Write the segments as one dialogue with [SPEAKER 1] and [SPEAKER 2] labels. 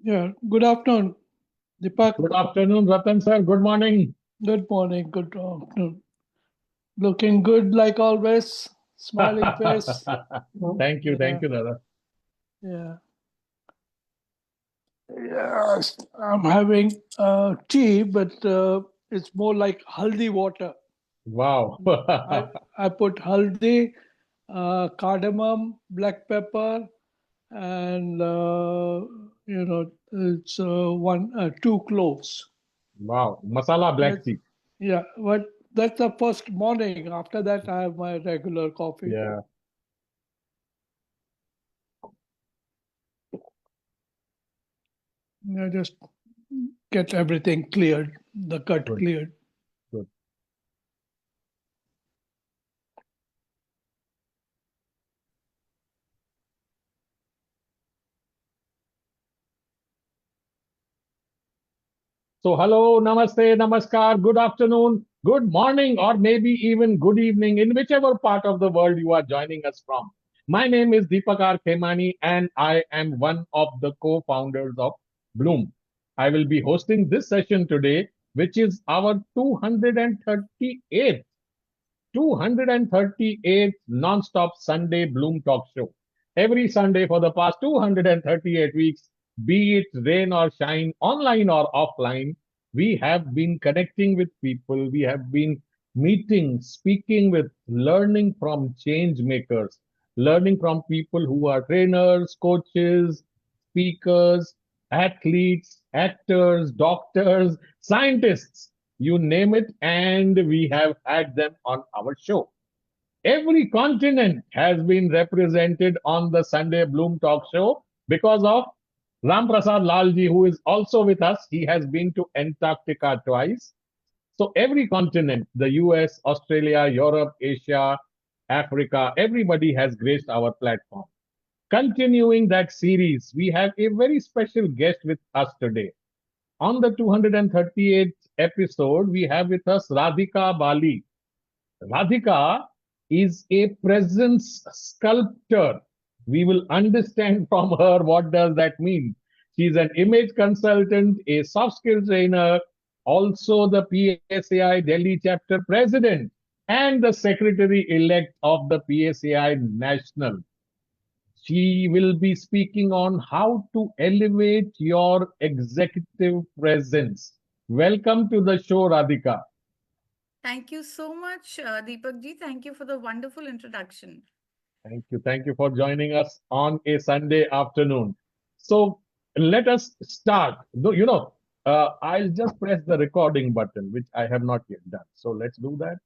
[SPEAKER 1] Yeah, good afternoon, Deepak.
[SPEAKER 2] Good afternoon, Ratan sir. Good morning.
[SPEAKER 1] Good morning, good afternoon. Looking good like always, smiling face.
[SPEAKER 2] Thank
[SPEAKER 1] Yeah,
[SPEAKER 2] you, Dada.
[SPEAKER 1] yeah. Yes, I'm having tea, but it's more like haldi water.
[SPEAKER 2] Wow.
[SPEAKER 1] I I put haldi, cardamom, black pepper, and it's two cloves.
[SPEAKER 2] Wow. Masala black
[SPEAKER 1] That's
[SPEAKER 2] tea.
[SPEAKER 1] yeah, but that's the first morning. After that, I have my regular coffee.
[SPEAKER 2] Yeah,
[SPEAKER 1] Just get everything cleared, the cut
[SPEAKER 2] good,
[SPEAKER 1] cleared.
[SPEAKER 2] good. So, hello, namaste, namaskar, good afternoon, good morning, or maybe even good evening in whichever part of the world you are joining us from. My name is Deepak R. Khemani, and I am one of the co founders of Bloom. I will be hosting this session today, which is our 238th 238th non-stop Sunday Bloom Talk Show. Every Sunday for the past 238 weeks, be it rain or shine, online or offline, we have been connecting with people. We have been meeting, speaking with, learning from change makers, learning from people who are trainers, coaches, speakers, athletes, actors, doctors, scientists, you name it, and we have had them on our show. Every continent has been represented on the Sunday Bloom Talk Show because of Ram Prasad Lalji, who is also with us. He has been to Antarctica twice. So every continent, the US, Australia, Europe, Asia, Africa, everybody has graced our platform. Continuing that series, we have a very special guest with us today. On the 238th episode, we have with us Radhika Bali. Radhika is a presence sculptor. We will understand from her what does that mean. She's an image consultant, a soft skill trainer, also the PSAI Delhi chapter president and the secretary elect of the PSAI National. She will be speaking on how to elevate your executive presence. Welcome to the show, Radhika.
[SPEAKER 3] Thank you so much, Deepak ji. Thank you for the wonderful introduction.
[SPEAKER 2] Thank you. Thank you for joining us on a Sunday afternoon. So let us start. I'll just press the recording button, which I have not yet done. So let's do that.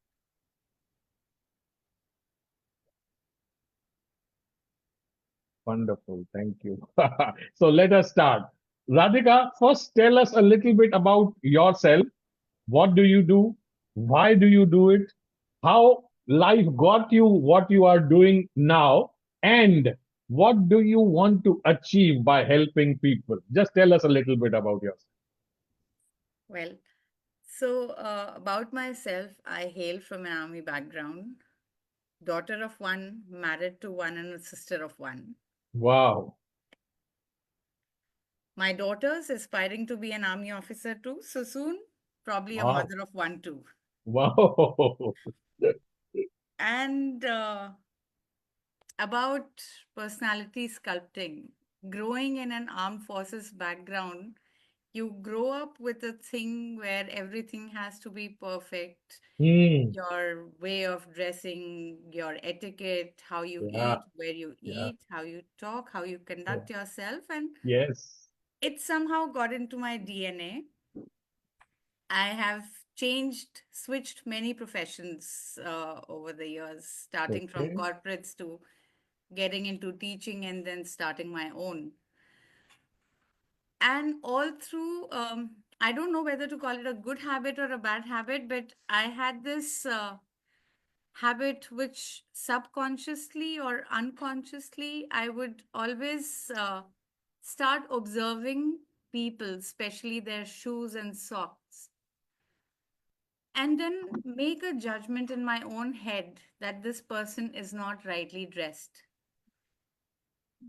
[SPEAKER 2] Wonderful. Thank you. So let us start. Radhika, first tell us a little bit about yourself. What do you do? Why do you do it? How life got you what you are doing now? And what do you want to achieve by helping people? Just tell us a little bit about yourself.
[SPEAKER 3] Well, about myself, I hail from an army background, daughter of one, married to one, and a sister of one.
[SPEAKER 2] Wow.
[SPEAKER 3] My daughter's aspiring to be an army officer too, so soon, probably a
[SPEAKER 2] Wow.
[SPEAKER 3] mother of one too.
[SPEAKER 2] Wow.
[SPEAKER 3] And about personality sculpting, growing in an armed forces background, you grow up with a thing where everything has to be perfect.
[SPEAKER 2] Hmm.
[SPEAKER 3] Your way of dressing, your etiquette, how you
[SPEAKER 2] Yeah.
[SPEAKER 3] eat, where you
[SPEAKER 2] Yeah.
[SPEAKER 3] eat, how you talk, how you
[SPEAKER 2] Yeah.
[SPEAKER 3] conduct yourself. And
[SPEAKER 2] Yes.
[SPEAKER 3] it somehow got into my DNA. I have switched many professions over the years, starting from
[SPEAKER 2] Okay.
[SPEAKER 3] corporates to getting into teaching and then starting my own. And all through, I don't know whether to call it a good habit or a bad habit, but I had this habit which subconsciously or unconsciously I would always start observing people, especially their shoes and socks, and then make a judgment in my own head that this person is not rightly dressed.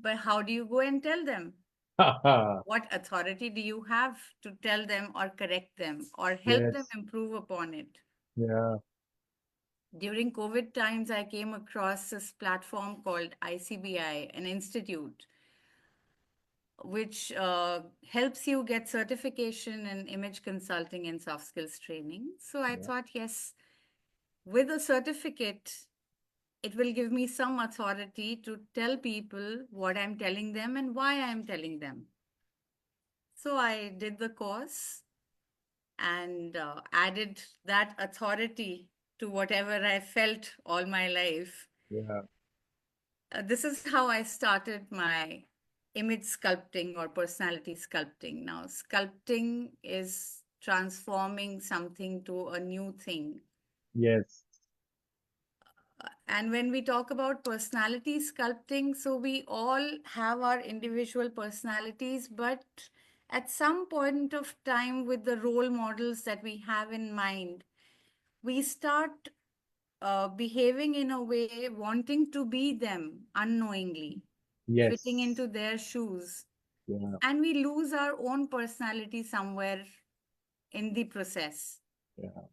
[SPEAKER 3] But how do you go and tell them? What authority do you have to tell them or correct them or help them
[SPEAKER 2] Yes.
[SPEAKER 3] improve upon it?
[SPEAKER 2] Yeah.
[SPEAKER 3] During COVID times, I came across this platform called ICBI, an institute which helps you get certification in image consulting and soft skills training. So I
[SPEAKER 2] Yeah.
[SPEAKER 3] thought, yes, with a certificate, it will give me some authority to tell people what I'm telling them and why I'm telling them. So I did the course and added that authority to whatever I felt all my life.
[SPEAKER 2] Yeah.
[SPEAKER 3] This is how I started my image sculpting or personality sculpting. Now, sculpting is transforming something to a new thing.
[SPEAKER 2] Yes.
[SPEAKER 3] And when we talk about personality sculpting, so we all have our individual personalities, but at some point of time, with the role models that we have in mind, we start behaving in a way, wanting to be them unknowingly, fitting
[SPEAKER 2] Yes.
[SPEAKER 3] into their shoes,
[SPEAKER 2] Yeah.
[SPEAKER 3] and we lose our own personality somewhere in the process.
[SPEAKER 2] Yeah.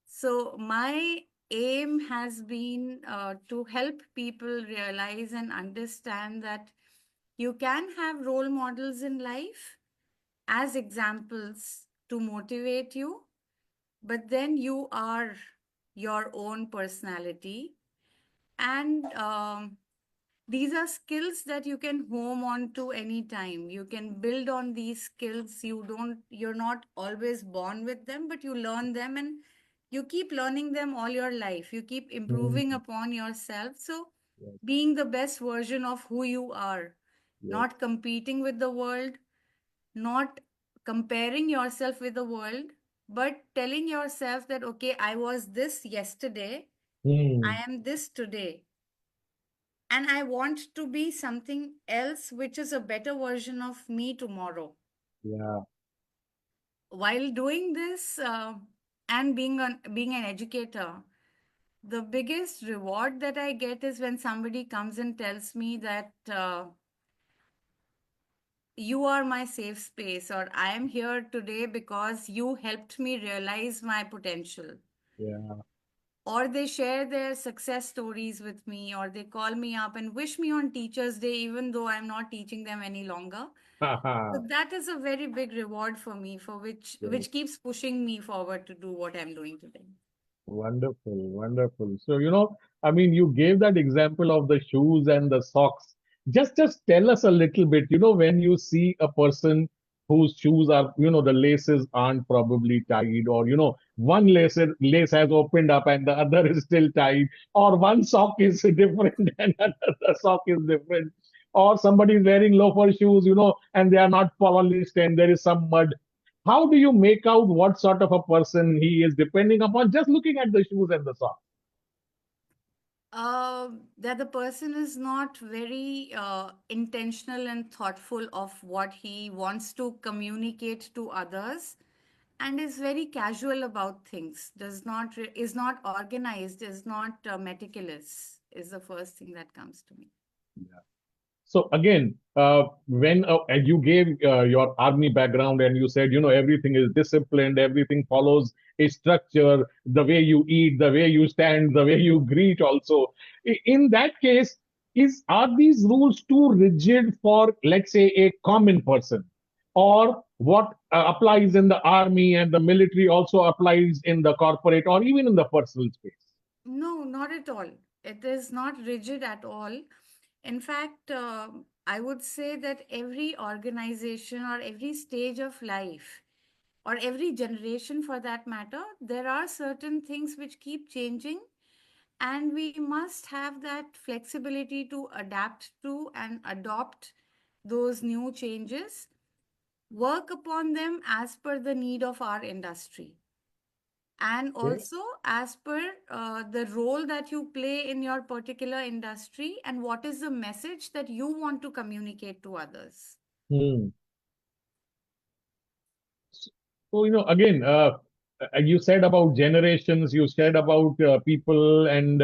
[SPEAKER 3] So, my aim has been to help people realize and understand that you can have role models in life as examples to motivate you, but then you are your own personality. And these are skills that you can home on to anytime. You can build on these skills. You're not always born with them, but you learn them and you keep learning them all your life. You keep
[SPEAKER 2] Mm.
[SPEAKER 3] improving upon yourself. So,
[SPEAKER 2] Yes.
[SPEAKER 3] being the best version of who you are,
[SPEAKER 2] Yes.
[SPEAKER 3] not competing with the world, not comparing yourself with the world, but telling yourself that, okay, I was this yesterday,
[SPEAKER 2] Mm.
[SPEAKER 3] I am this today, and I want to be something else, which is a better version of me tomorrow.
[SPEAKER 2] Yeah.
[SPEAKER 3] While doing this and being an educator, the biggest reward that I get is when somebody comes and tells me that you are my safe space, or I am here today because you helped me realize my potential.
[SPEAKER 2] Yeah.
[SPEAKER 3] Or they share their success stories with me, or they call me up and wish me on Teachers' Day, even though I'm not teaching them any longer. So that is a very big reward for me, for which
[SPEAKER 2] Yes.
[SPEAKER 3] keeps pushing me forward to do what I'm doing today.
[SPEAKER 2] Wonderful, wonderful. So, I mean, you gave that example of the shoes and the socks. Just tell us a little bit, when you see a person whose shoes are, the laces aren't probably tied, or, one lace has opened up and the other is still tied, or one sock is different and another sock is different, or somebody is wearing loafer shoes, and they are not polished and there is some mud. How do you make out what sort of a person he is depending upon just looking at the shoes and the socks?
[SPEAKER 3] That the person is not very intentional and thoughtful of what he wants to communicate to others, and is very casual about things. Is not organized. Is not meticulous. Is the first thing that comes to me.
[SPEAKER 2] So again, when and you gave your army background and you said, everything is disciplined, everything follows a structure, the way you eat, the way you stand, the way you greet also. In that case, are these rules too rigid for, let's say, a common person? Or what applies in the army and the military also applies in the corporate or even in the personal space?
[SPEAKER 3] No, not at all. It is not rigid at all. In fact, I would say that every organization or every stage of life, or every generation for that matter, there are certain things which keep changing, and we must have that flexibility to adapt to and adopt those new changes, work upon them as per the need of our industry, and
[SPEAKER 2] Okay.
[SPEAKER 3] also as per the role that you play in your particular industry and what is the message that you want to communicate to others.
[SPEAKER 2] Hmm. So, again, you said about generations, you said about people, and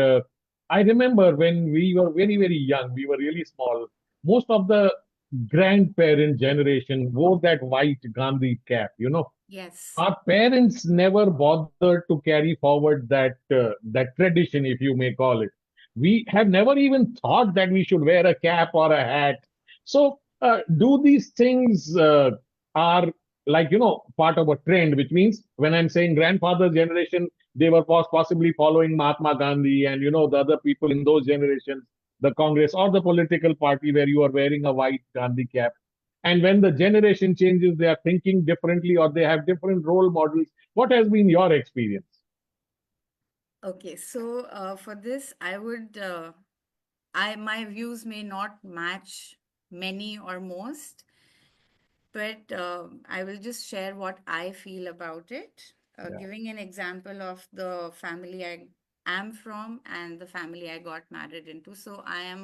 [SPEAKER 2] I remember when we were very, very young, we were really small. Most of the grandparent generation wore that white Gandhi cap,
[SPEAKER 3] Yes.
[SPEAKER 2] our parents never bothered to carry forward that tradition, if you may call it. We have never even thought that we should wear a cap or a hat. So, do these things are like part of a trend? Which means when I'm saying grandfather's generation, they were possibly following Mahatma Gandhi and the other people in those generations, the Congress or the political party where you are wearing a white Gandhi cap. And when the generation changes, they are thinking differently or they have different role models. What has been your experience?
[SPEAKER 3] Okay, so for this, I my views may not match many or most, but I will just share what I feel about it.
[SPEAKER 2] Yeah.
[SPEAKER 3] Giving an example of the family I am from and the family I got married into. So I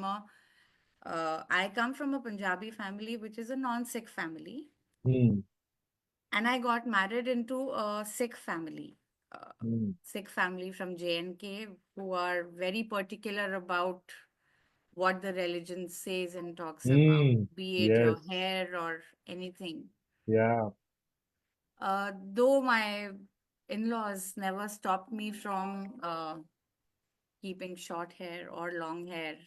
[SPEAKER 3] come from a Punjabi family, which is a non-Sikh family,
[SPEAKER 2] Hmm.
[SPEAKER 3] and I got married into a uh,
[SPEAKER 2] Hmm.
[SPEAKER 3] Sikh family from JNK, who are very particular about what the religion says and talks about,
[SPEAKER 2] Hmm.
[SPEAKER 3] be it your
[SPEAKER 2] Yes.
[SPEAKER 3] hair or anything.
[SPEAKER 2] Yeah.
[SPEAKER 3] Though my in-laws never stopped me from keeping short hair or long hair,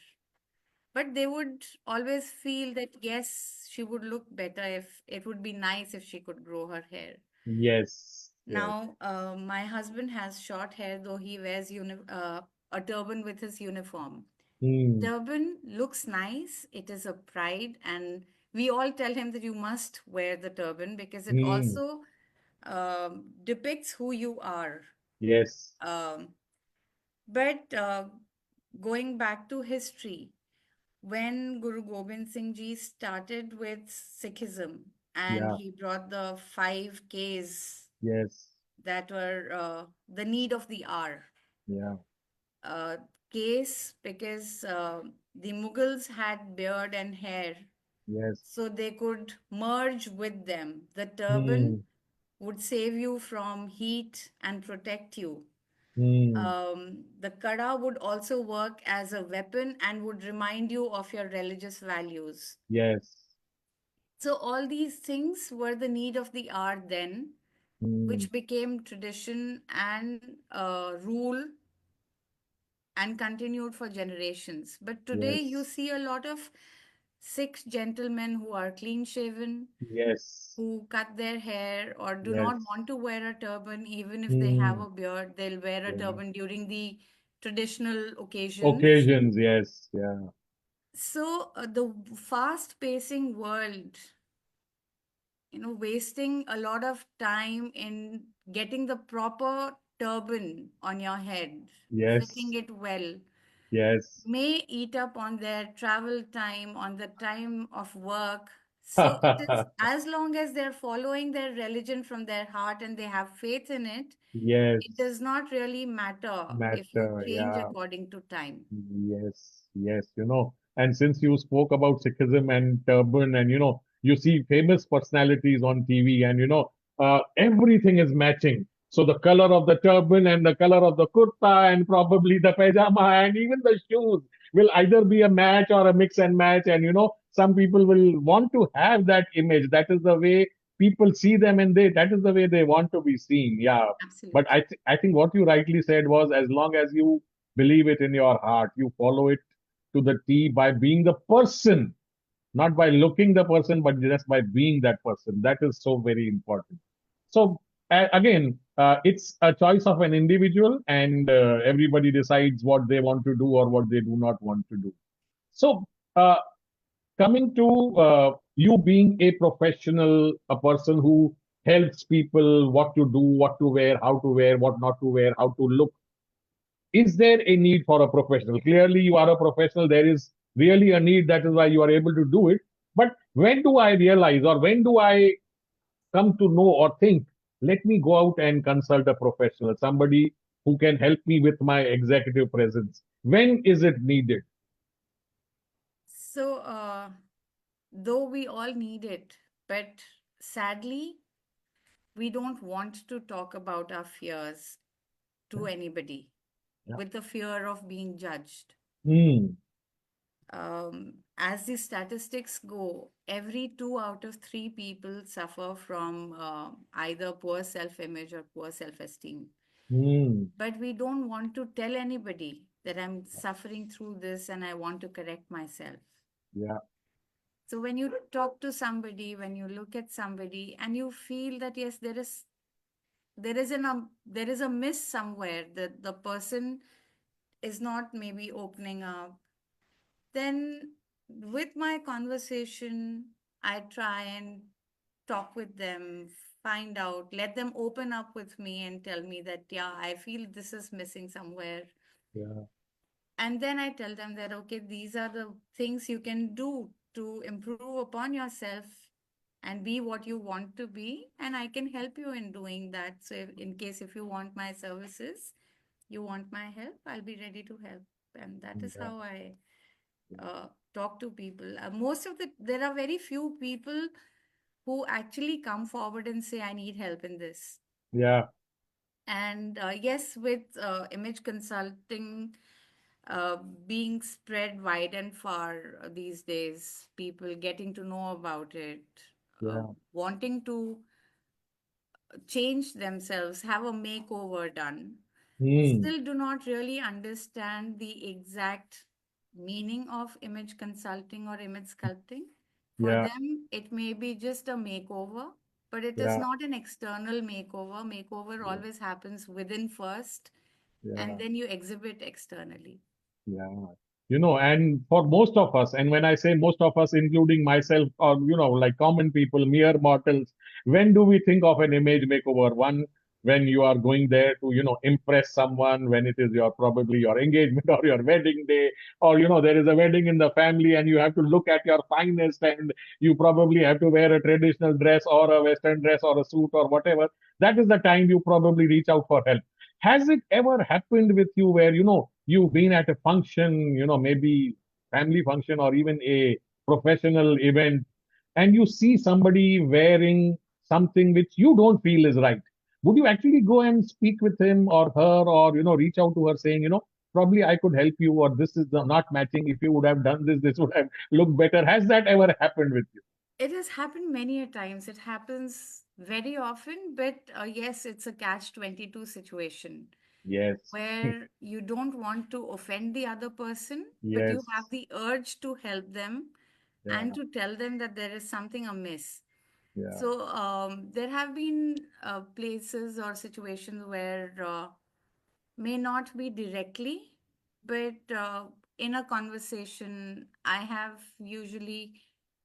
[SPEAKER 3] but they would always feel that yes, she would look better if it would be nice if she could grow her hair.
[SPEAKER 2] Yes. Yes.
[SPEAKER 3] Now, my husband has short hair, though he wears a turban with his uniform.
[SPEAKER 2] Hmm.
[SPEAKER 3] Turban looks nice, it is a pride, and we all tell him that you must wear the turban because it
[SPEAKER 2] Hmm.
[SPEAKER 3] also depicts who you are.
[SPEAKER 2] Yes.
[SPEAKER 3] Um, but going back to history, when Guru Gobind Singh Ji started with Sikhism and
[SPEAKER 2] Yeah.
[SPEAKER 3] he brought the 5 Ks
[SPEAKER 2] Yes.
[SPEAKER 3] that were the need of the hour,
[SPEAKER 2] Yeah.
[SPEAKER 3] uh, case because the Mughals had beard and hair,
[SPEAKER 2] Yes.
[SPEAKER 3] so they could merge with them. The turban
[SPEAKER 2] Hmm.
[SPEAKER 3] would save you from heat and protect you.
[SPEAKER 2] Hmm.
[SPEAKER 3] The kada would also work as a weapon and would remind you of your religious values.
[SPEAKER 2] Yes.
[SPEAKER 3] So, all these things were the need of the hour then,
[SPEAKER 2] Hmm.
[SPEAKER 3] which became tradition and rule and continued for generations. But today you
[SPEAKER 2] Yes.
[SPEAKER 3] see a lot of Sikh gentlemen who are clean shaven,
[SPEAKER 2] Yes.
[SPEAKER 3] who cut their hair or do not
[SPEAKER 2] Yes.
[SPEAKER 3] want to wear a turban, even if they have
[SPEAKER 2] Hmm.
[SPEAKER 3] a beard, they'll wear a
[SPEAKER 2] Yeah.
[SPEAKER 3] turban during the traditional occasions.
[SPEAKER 2] Occasions. Yes. Yeah.
[SPEAKER 3] So, the fast pacing world, wasting a lot of time in getting the proper turban on your head, fitting
[SPEAKER 2] Yes.
[SPEAKER 3] it well,
[SPEAKER 2] Yes.
[SPEAKER 3] may eat up on their travel time, on the time of work. So it is, as long as they're following their religion from their heart and they have faith in it, it
[SPEAKER 2] Yes.
[SPEAKER 3] does not really matter if you
[SPEAKER 2] Matter.
[SPEAKER 3] change
[SPEAKER 2] Yeah.
[SPEAKER 3] according to time.
[SPEAKER 2] Yes, yes, and since you spoke about Sikhism and turban, and you see famous personalities on TV, and everything is matching. So the color of the turban and the color of the kurta and probably the pajama and even the shoes will either be a match or a mix and match. And some people will want to have that image. That is the way people see them, and that is the way they want to be seen. Yeah. But
[SPEAKER 3] Absolutely.
[SPEAKER 2] I think what you rightly said was, as long as you believe it in your heart, you follow it to the T by being the person, not by looking the person, but just by being that person. That is so very important. So again, it's a choice of an individual, and everybody decides what they want to do or what they do not want to do. So uh, coming to you being a professional, a person who helps people what to do, what to wear, how to wear, what not to wear, how to look, is there a need for a professional? Clearly, you are a professional. There is really a need. That is why you are able to do it. But when do I realize, or when do I come to know or think, let me go out and consult a professional, somebody who can help me with my executive presence? When is it needed?
[SPEAKER 3] So, though we all need it, but sadly, we don't want to talk about our fears to
[SPEAKER 2] Yeah.
[SPEAKER 3] anybody
[SPEAKER 2] Yeah.
[SPEAKER 3] with the fear of being judged.
[SPEAKER 2] Hmm.
[SPEAKER 3] as the statistics go, every 2 out of 3 people suffer from either poor self image or poor self esteem.
[SPEAKER 2] Hmm.
[SPEAKER 3] But we don't want to tell anybody that I'm suffering through this and I want to correct myself.
[SPEAKER 2] Yeah.
[SPEAKER 3] So when you talk to somebody, when you look at somebody and you feel that yes, there is a miss somewhere, that the person is not maybe opening up, then with my conversation, I try and talk with them, find out, let them open up with me and tell me that, yeah, I feel this is missing somewhere.
[SPEAKER 2] Yeah.
[SPEAKER 3] And then I tell them that, okay, these are the things you can do to improve upon yourself and be what you want to be. And I can help you in doing that. So, in case if you want my services, you want my help, I'll be ready to help. And that is
[SPEAKER 2] Yeah.
[SPEAKER 3] how I talk to people. There are very few people who actually come forward and say, I need help in this.
[SPEAKER 2] Yeah.
[SPEAKER 3] And yes, with image consulting uh, being spread wide and far these days, people getting to know about it,
[SPEAKER 2] Yeah.
[SPEAKER 3] wanting to change themselves, have a makeover done,
[SPEAKER 2] Hmm.
[SPEAKER 3] still do not really understand the exact meaning of image consulting or image sculpting. For
[SPEAKER 2] Yeah.
[SPEAKER 3] them, it may be just a makeover, but it is
[SPEAKER 2] Yeah.
[SPEAKER 3] not an external makeover. Makeover
[SPEAKER 2] Yeah.
[SPEAKER 3] always happens within first, and
[SPEAKER 2] Yeah.
[SPEAKER 3] then you exhibit externally.
[SPEAKER 2] Yeah. And for most of us, and when I say most of us, including myself, or, like common people, mere mortals, when do we think of an image makeover? One, when you are going there to, impress someone, when it is probably your engagement or your wedding day, or, there is a wedding in the family and you have to look at your finest and you probably have to wear a traditional dress or a Western dress or a suit or whatever. That is the time you probably reach out for help. Has it ever happened with you where, you've been at a function, maybe family function or even a professional event, and you see somebody wearing something which you don't feel is right? Would you actually go and speak with him or her, or, reach out to her saying, probably I could help you, or this is not matching. If you would have done this, this would have looked better. Has that ever happened with you?
[SPEAKER 3] It has happened many a times. It happens very often, but yes, it's a catch-22 situation
[SPEAKER 2] Yes.
[SPEAKER 3] where you don't want to offend the other person, but you have
[SPEAKER 2] Yes.
[SPEAKER 3] the urge to help them and
[SPEAKER 2] Yeah.
[SPEAKER 3] to tell them that there is something amiss.
[SPEAKER 2] Yeah.
[SPEAKER 3] So there have been places or situations where may not be directly, but in a conversation, I have usually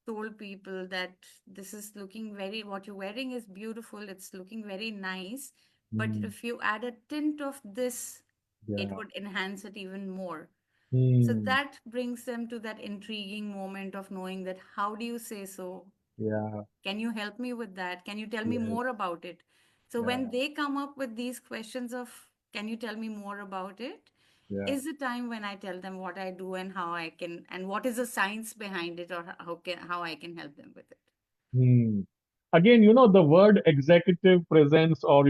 [SPEAKER 3] told people that this is looking very, what you're wearing is beautiful, it's looking very nice, but
[SPEAKER 2] Mm.
[SPEAKER 3] if you add a tint of this, it
[SPEAKER 2] Yeah.
[SPEAKER 3] would enhance it even more. So
[SPEAKER 2] Mm.
[SPEAKER 3] that brings them to that intriguing moment of knowing that how do you say so?
[SPEAKER 2] Yeah.
[SPEAKER 3] Can you help me with that? Can you tell me
[SPEAKER 2] Yes.
[SPEAKER 3] more about it? So when
[SPEAKER 2] Yeah.
[SPEAKER 3] they come up with these questions of, can you tell me more about it?
[SPEAKER 2] Yeah.
[SPEAKER 3] Is the time when I tell them what I do and how I can, and what is the science behind it, or how I can help them with it.
[SPEAKER 2] Hmm. Again, the word executive presence, or,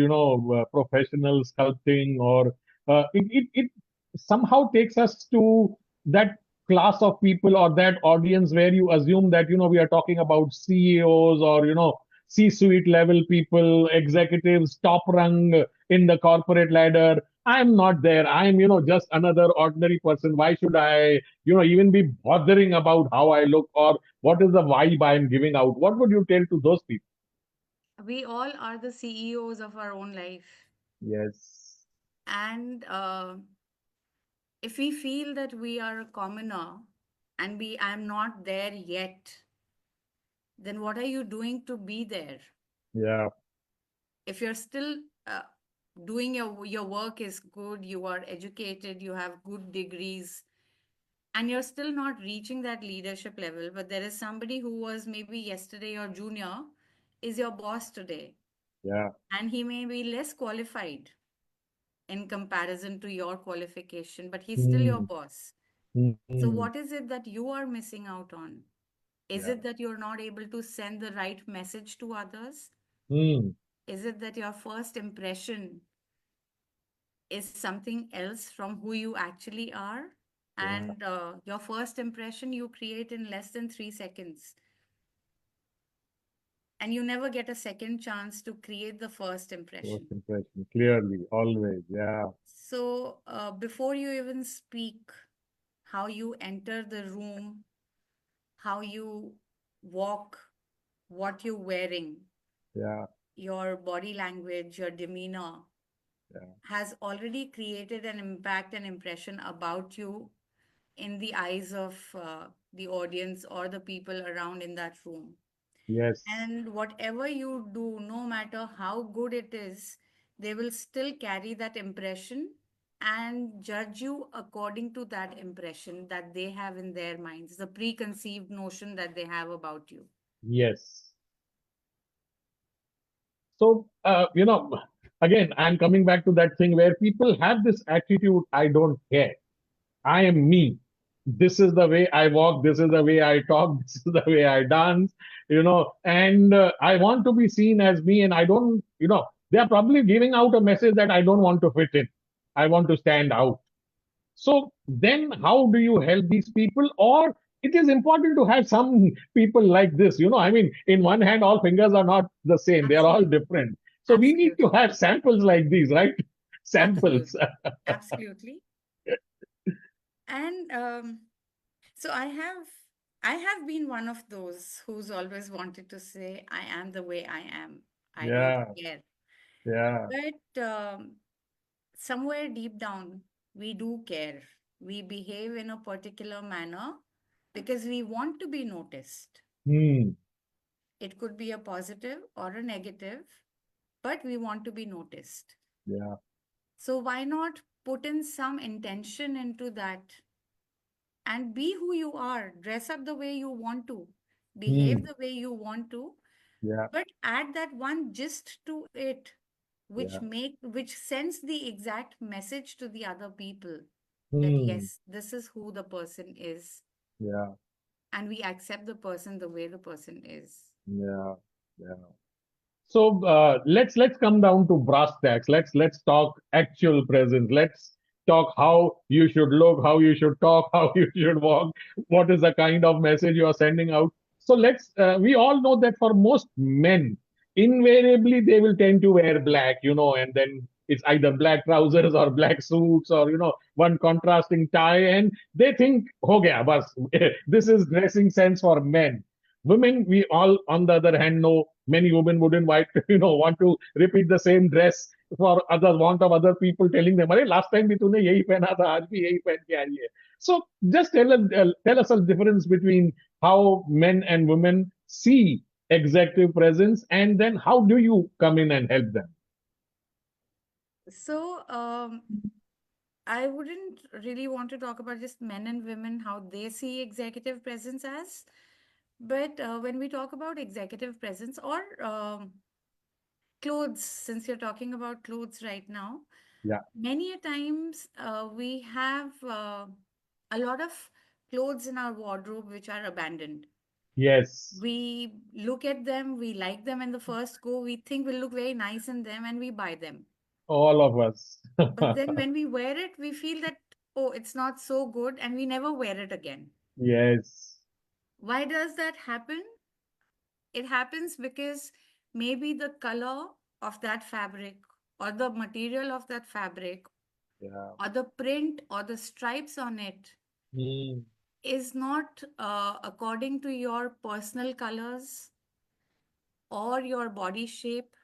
[SPEAKER 2] professional sculpting, or it somehow takes us to that class of people or that audience where you assume that, we are talking about CEOs or, C-suite level people, executives, top rung in the corporate ladder. I'm not there. I'm, just another ordinary person. Why should I, even be bothering about how I look, or what is the vibe I'm giving out? What would you tell to those people?
[SPEAKER 3] We all are the CEOs of our own life.
[SPEAKER 2] Yes.
[SPEAKER 3] And if we feel that we are a commoner and I'm not there yet, then what are you doing to be there?
[SPEAKER 2] Yeah.
[SPEAKER 3] If you're still uh, doing your work is good, you are educated, you have good degrees, and you're still not reaching that leadership level, but there is somebody who was maybe yesterday your junior is your boss today,
[SPEAKER 2] Yeah.
[SPEAKER 3] and he may be less qualified in comparison to your qualification, but he's still your
[SPEAKER 2] Hmm.
[SPEAKER 3] boss. So
[SPEAKER 2] Hmm.
[SPEAKER 3] what is it that you are missing out on? Is
[SPEAKER 2] Yeah.
[SPEAKER 3] it that you're not able to send the right message to others?
[SPEAKER 2] Hmm.
[SPEAKER 3] Is it that your first impression is something else from who you actually are?
[SPEAKER 2] Yeah.
[SPEAKER 3] And your first impression you create in less than 3 seconds. And you never get a second chance to create the first
[SPEAKER 2] First
[SPEAKER 3] impression.
[SPEAKER 2] impression. Clearly. Always. Yeah.
[SPEAKER 3] So, before you even speak, how you enter the room, how you walk, what you're wearing,
[SPEAKER 2] Yeah.
[SPEAKER 3] your body language, your demeanor
[SPEAKER 2] Yeah.
[SPEAKER 3] has already created an impact and impression about you in the eyes of the audience or the people around in that room.
[SPEAKER 2] Yes.
[SPEAKER 3] And whatever you do, no matter how good it is, they will still carry that impression and judge you according to that impression that they have in their minds, the preconceived notion that they have about you.
[SPEAKER 2] Yes. So, again, I'm coming back to that thing where people have this attitude, I don't care. I am me. This is the way I walk. This is the way I talk. This is the way I dance, and I want to be seen as me. And I don't, they are probably giving out a message that I don't want to fit in. I want to stand out. So then how do you help these people? Or it is important to have some people like this, I mean, in one hand, all fingers are not the same. They are all
[SPEAKER 3] Absolutely.
[SPEAKER 2] different. So we need to
[SPEAKER 3] Absolutely.
[SPEAKER 2] have samples like these, right? Samples.
[SPEAKER 3] Absolutely. Absolutely. And so I have been one of those who's always wanted to say, I am the way I am. I don't
[SPEAKER 2] Yeah.
[SPEAKER 3] care.
[SPEAKER 2] Yeah.
[SPEAKER 3] But somewhere deep down, we do care. We behave in a particular manner because we want to be noticed.
[SPEAKER 2] Hmm.
[SPEAKER 3] It could be a positive or a negative, but we want to be noticed.
[SPEAKER 2] Yeah.
[SPEAKER 3] So why not put in some intention into that and be who you are? Dress up the way you want to, behave
[SPEAKER 2] Hmm.
[SPEAKER 3] the way you want to,
[SPEAKER 2] Yeah.
[SPEAKER 3] but add that one gist to it,
[SPEAKER 2] Yeah.
[SPEAKER 3] which sends the exact message to the other people that
[SPEAKER 2] Hmm.
[SPEAKER 3] yes, this is who the person is,
[SPEAKER 2] Yeah.
[SPEAKER 3] and we accept the person the way the person is.
[SPEAKER 2] Yeah. Yeah. So let's come down to brass tacks. Let's talk actual presence. Let's talk how you should look, how you should talk, how you should walk. What is the kind of message you are sending out? So let's. We all know that for most men, invariably they will tend to wear black, and then it's either black trousers or black suits or one contrasting tie, and they think, "Ho gaya, bas." This is dressing sense for men. Women, we all, on the other hand, know many women wouldn't want to repeat the same dress for other want of other people telling them, "अरे last time भी तूने यही पहना था, आज भी यही पहन के आई है." So just tell us a difference between how men and women see executive presence, and then how do you come in and help them?
[SPEAKER 3] So, I wouldn't really want to talk about just men and women, how they see executive presence as. But when we talk about executive presence or clothes, since you're talking about clothes right now,
[SPEAKER 2] Yeah.
[SPEAKER 3] many a times we have a lot of clothes in our wardrobe which are abandoned.
[SPEAKER 2] Yes.
[SPEAKER 3] We look at them, we like them in the first go, we think we'll look very nice in them, and we buy them.
[SPEAKER 2] All of us.
[SPEAKER 3] But then when we wear it, we feel that, oh, it's not so good, and we never wear it again.
[SPEAKER 2] Yes.
[SPEAKER 3] Why does that happen? It happens because maybe the color of that fabric or the material of that fabric
[SPEAKER 2] Yeah.
[SPEAKER 3] or the print or the stripes on it
[SPEAKER 2] Hmm.
[SPEAKER 3] is not according to your personal colors or your body shape.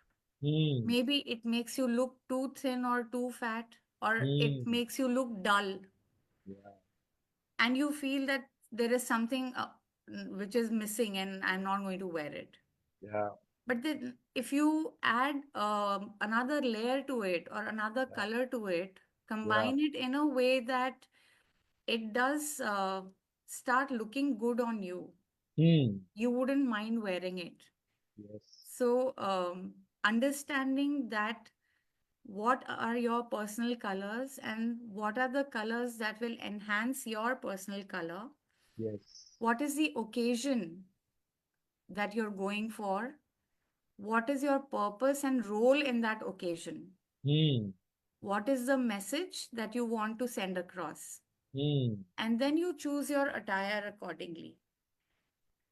[SPEAKER 2] Hmm.
[SPEAKER 3] Maybe it makes you look too thin or too fat, or it
[SPEAKER 2] Hmm.
[SPEAKER 3] makes you look dull,
[SPEAKER 2] Yeah.
[SPEAKER 3] and you feel that there is something which is missing and I'm not going to wear it.
[SPEAKER 2] Yeah.
[SPEAKER 3] But then, if you add another layer to it or another
[SPEAKER 2] Yeah.
[SPEAKER 3] color to it,
[SPEAKER 2] Yeah.
[SPEAKER 3] combine it in a way that it does start looking good on you,
[SPEAKER 2] Hmm.
[SPEAKER 3] you wouldn't mind wearing it.
[SPEAKER 2] Yes.
[SPEAKER 3] So, understanding that what are your personal colors and what are the colors that will enhance your personal color,
[SPEAKER 2] Yes.
[SPEAKER 3] what is the occasion that you're going for, what is your purpose and role in that occasion,
[SPEAKER 2] Hmm.
[SPEAKER 3] what is the message that you want to send across.
[SPEAKER 2] Hmm.
[SPEAKER 3] And then you choose your attire accordingly.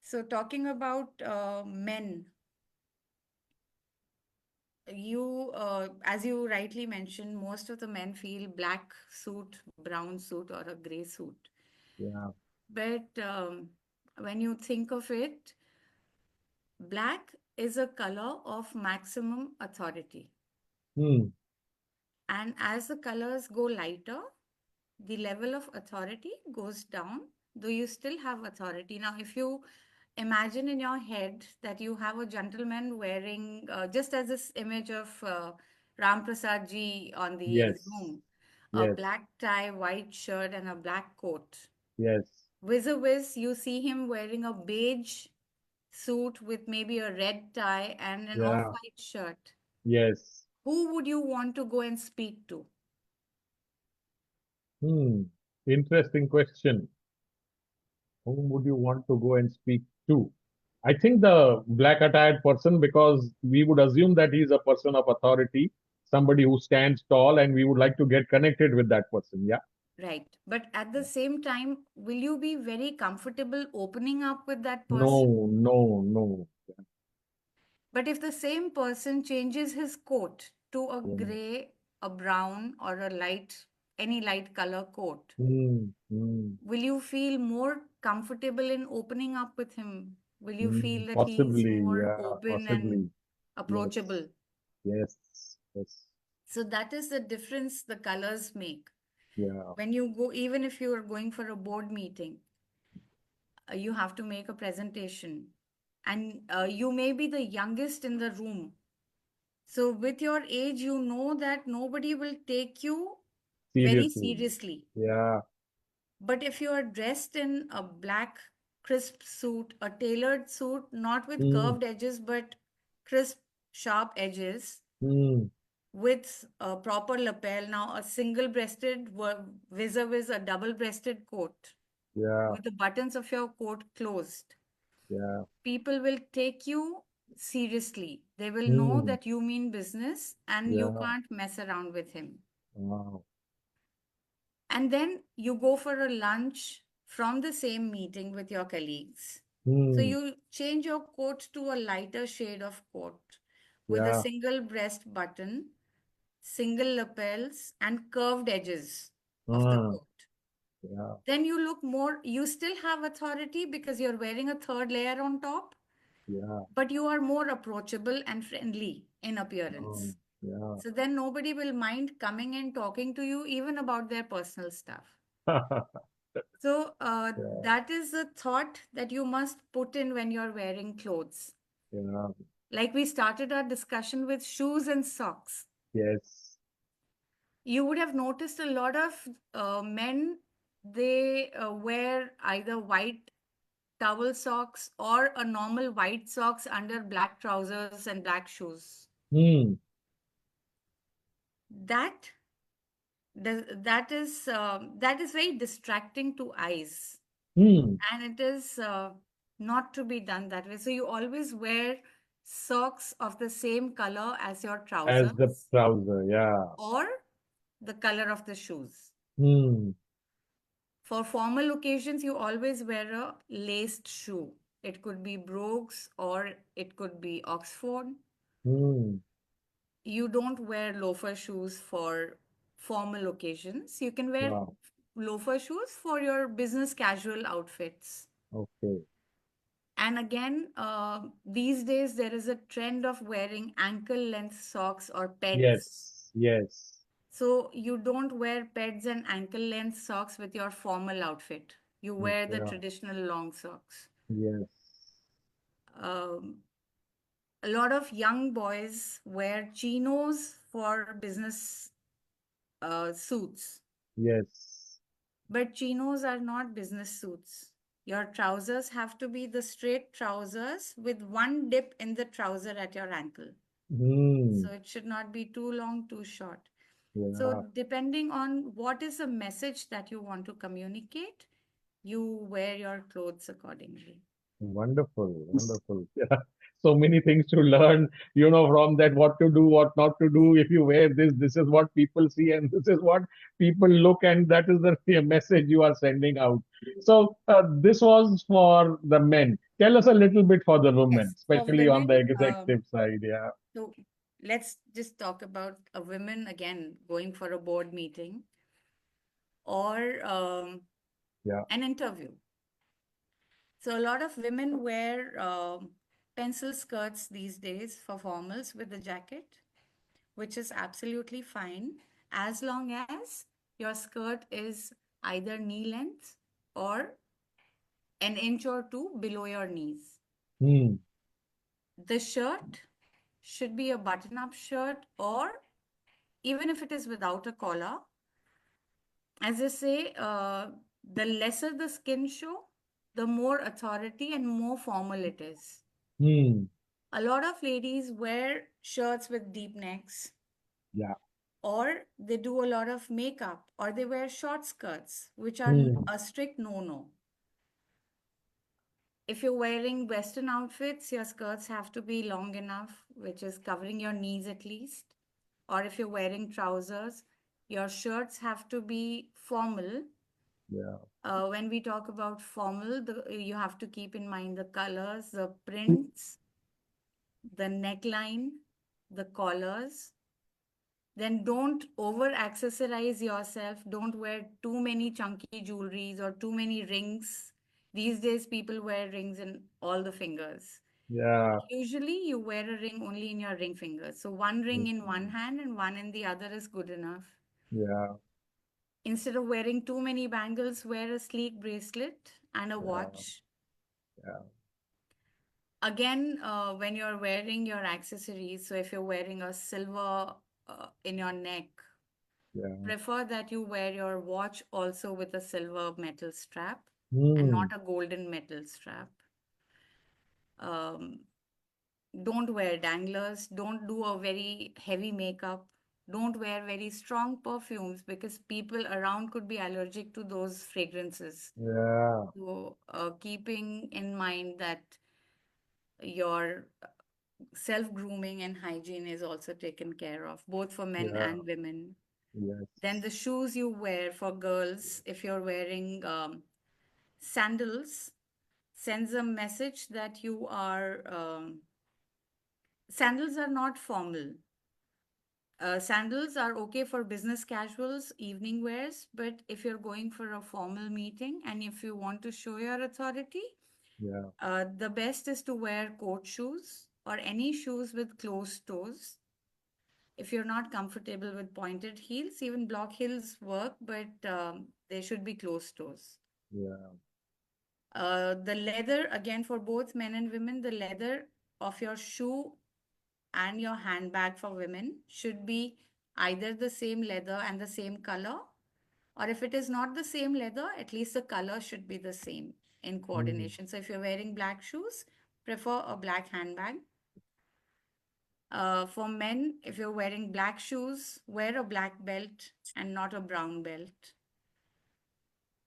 [SPEAKER 3] So, talking about men, as you rightly mentioned, most of the men feel black suit, brown suit, or a gray suit.
[SPEAKER 2] Yeah.
[SPEAKER 3] But when you think of it, black is a color of maximum authority.
[SPEAKER 2] Hmm.
[SPEAKER 3] And as the colors go lighter, the level of authority goes down, though you still have authority. Now, if you imagine in your head that you have a gentleman wearing, just as this image of Ram Prasad ji on the
[SPEAKER 2] Yes.
[SPEAKER 3] Zoom, a
[SPEAKER 2] Yes.
[SPEAKER 3] black tie, white shirt, and a black coat.
[SPEAKER 2] Yes.
[SPEAKER 3] Whiz a whiz, you see him wearing a beige suit with maybe a red tie and an off
[SPEAKER 2] Yeah.
[SPEAKER 3] white shirt.
[SPEAKER 2] Yes.
[SPEAKER 3] Who would you want to go and speak to?
[SPEAKER 2] Hmm. Interesting question. Whom would you want to go and speak to? I think the black attired person, because we would assume that he is a person of authority, somebody who stands tall, and we would like to get connected with that person. Yeah.
[SPEAKER 3] Right. But at the same time, will you be very comfortable opening up with that person?
[SPEAKER 2] No, no, no.
[SPEAKER 3] But if the same person changes his coat to a
[SPEAKER 2] Yeah.
[SPEAKER 3] gray, a brown, or a light, any light color coat,
[SPEAKER 2] Hmm. Hmm.
[SPEAKER 3] will you feel more comfortable in opening up with him? Will you
[SPEAKER 2] Hmm.
[SPEAKER 3] feel that he's
[SPEAKER 2] Possibly.
[SPEAKER 3] more
[SPEAKER 2] Yeah.
[SPEAKER 3] open and
[SPEAKER 2] Possibly. Yes.
[SPEAKER 3] approachable?
[SPEAKER 2] Yes. Yes.
[SPEAKER 3] So that is the difference the colors make.
[SPEAKER 2] Yeah.
[SPEAKER 3] When you go, even if you are going for a board meeting, you have to make a presentation, and you may be the youngest in the room. So, with your age, you know that nobody will take you very
[SPEAKER 2] Seriously.
[SPEAKER 3] seriously.
[SPEAKER 2] Yeah.
[SPEAKER 3] But if you are dressed in a black, crisp suit, a tailored suit, not with
[SPEAKER 2] Hmm.
[SPEAKER 3] curved edges, but crisp, sharp edges,
[SPEAKER 2] Hmm.
[SPEAKER 3] with a proper lapel, now a single breasted vis a vis a double breasted coat,
[SPEAKER 2] Yeah.
[SPEAKER 3] with the buttons of your coat closed,
[SPEAKER 2] Yeah.
[SPEAKER 3] people will take you seriously. They will know
[SPEAKER 2] Hmm.
[SPEAKER 3] that you mean business and you
[SPEAKER 2] Yeah.
[SPEAKER 3] can't mess around with him.
[SPEAKER 2] Wow.
[SPEAKER 3] And then you go for a lunch from the same meeting with your colleagues. So
[SPEAKER 2] Hmm.
[SPEAKER 3] you change your coat to a lighter shade of coat with a
[SPEAKER 2] Yeah.
[SPEAKER 3] single breast button, single lapels, and curved edges of the
[SPEAKER 2] Ah.
[SPEAKER 3] coat.
[SPEAKER 2] Yeah.
[SPEAKER 3] Then you look more, you still have authority because you're wearing a third layer on top,
[SPEAKER 2] Yeah.
[SPEAKER 3] but you are more approachable and friendly in
[SPEAKER 2] Um,
[SPEAKER 3] appearance.
[SPEAKER 2] yeah.
[SPEAKER 3] So then nobody will mind coming and talking to you even about their personal stuff. So
[SPEAKER 2] Yeah.
[SPEAKER 3] that is a thought that you must put in when you're wearing clothes.
[SPEAKER 2] Yeah.
[SPEAKER 3] Like we started our discussion with shoes and socks.
[SPEAKER 2] Yes.
[SPEAKER 3] You would have noticed a lot of men, they wear either white towel socks or a normal white socks under black trousers and black shoes.
[SPEAKER 2] Hmm.
[SPEAKER 3] That that is very distracting to eyes,
[SPEAKER 2] Hmm.
[SPEAKER 3] and it is not to be done that way. So you always wear socks of the same color as your
[SPEAKER 2] As the
[SPEAKER 3] trousers
[SPEAKER 2] trouser. Yeah.
[SPEAKER 3] or the color of the shoes.
[SPEAKER 2] Hmm.
[SPEAKER 3] For formal occasions, you always wear a laced shoe. It could be Brogues or it could be Oxford.
[SPEAKER 2] Hmm.
[SPEAKER 3] You don't wear loafer shoes for formal occasions. You can wear
[SPEAKER 2] Wow.
[SPEAKER 3] loafer shoes for your business casual outfits.
[SPEAKER 2] Okay.
[SPEAKER 3] And again, these days there is a trend of wearing ankle length socks or peds.
[SPEAKER 2] Yes. Yes.
[SPEAKER 3] So you don't wear peds and ankle length socks with your formal outfit. You wear the
[SPEAKER 2] Yeah.
[SPEAKER 3] traditional long socks.
[SPEAKER 2] Yes.
[SPEAKER 3] Um, a lot of young boys wear chinos for business suits.
[SPEAKER 2] Yes.
[SPEAKER 3] But chinos are not business suits. Your trousers have to be the straight trousers with one dip in the trouser at your ankle.
[SPEAKER 2] Hmm.
[SPEAKER 3] So it should not be too long, too short. So,
[SPEAKER 2] Yeah.
[SPEAKER 3] depending on what is the message that you want to communicate, you wear your clothes accordingly.
[SPEAKER 2] Wonderful, wonderful. Yeah. So many things to learn, from that, what to do, what not to do. If you wear this, this is what people see, and this is what people look, and that is the message you are sending out. So, this was for the men. Tell us a little bit for the women,
[SPEAKER 3] Yes. For
[SPEAKER 2] especially on the
[SPEAKER 3] women,
[SPEAKER 2] executive side. Yeah,
[SPEAKER 3] so let's just talk about a women again going for a board meeting or
[SPEAKER 2] yeah.
[SPEAKER 3] an interview. So a lot of women wear pencil skirts these days for formals with a jacket, which is absolutely fine as long as your skirt is either knee length or an inch or two below your knees.
[SPEAKER 2] Hmm.
[SPEAKER 3] The shirt should be a button up shirt, or even if it is without a collar, as I say, the lesser the skin show, the more authority and more formal it is.
[SPEAKER 2] Hmm.
[SPEAKER 3] A lot of ladies wear shirts with deep necks,
[SPEAKER 2] Yeah.
[SPEAKER 3] or they do a lot of makeup, or they wear short skirts, which are
[SPEAKER 2] Hmm.
[SPEAKER 3] a strict no no. If you're wearing Western outfits, your skirts have to be long enough, which is covering your knees at least. Or if you're wearing trousers, your shirts have to be formal.
[SPEAKER 2] Yeah.
[SPEAKER 3] When we talk about formal, you have to keep in mind the colors, the prints, the neckline, the collars. Then don't over accessorize yourself. Don't wear too many chunky jewelries or too many rings. These days, people wear rings in all the fingers.
[SPEAKER 2] Yeah.
[SPEAKER 3] Usually, you wear a ring only in your ring fingers. So, one ring in one hand and one in the other is good enough.
[SPEAKER 2] Yeah.
[SPEAKER 3] Instead of wearing too many bangles, wear a sleek bracelet and a
[SPEAKER 2] Yeah.
[SPEAKER 3] watch.
[SPEAKER 2] Yeah.
[SPEAKER 3] Again, when you're wearing your accessories, so if you're wearing a silver in your neck,
[SPEAKER 2] Yeah.
[SPEAKER 3] prefer that you wear your watch also with a silver metal strap and not
[SPEAKER 2] Hmm.
[SPEAKER 3] a golden metal strap. Um, don't wear danglers. Don't do a very heavy makeup. Don't wear very strong perfumes because people around could be allergic to those fragrances.
[SPEAKER 2] Yeah.
[SPEAKER 3] So, keeping in mind that your self grooming and hygiene is also taken care of, both for men
[SPEAKER 2] Yeah.
[SPEAKER 3] and women. Then
[SPEAKER 2] Yes.
[SPEAKER 3] the shoes you wear for girls, if you're wearing sandals, sends a message that you are. Sandals are not formal. Sandals are okay for business casuals, evening wears, but if you're going for a formal meeting and if you want to show your authority,
[SPEAKER 2] Yeah.
[SPEAKER 3] the best is to wear court shoes or any shoes with closed toes. If you're not comfortable with pointed heels, even block heels work, but they should be closed toes.
[SPEAKER 2] Yeah.
[SPEAKER 3] The leather, again, for both men and women, the leather of your shoe and your handbag for women should be either the same leather and the same color, or if it is not the same leather, at least the color should be the same in
[SPEAKER 2] Hmm.
[SPEAKER 3] coordination. So if you're wearing black shoes, prefer a black handbag. For men, if you're wearing black shoes, wear a black belt and not a brown belt.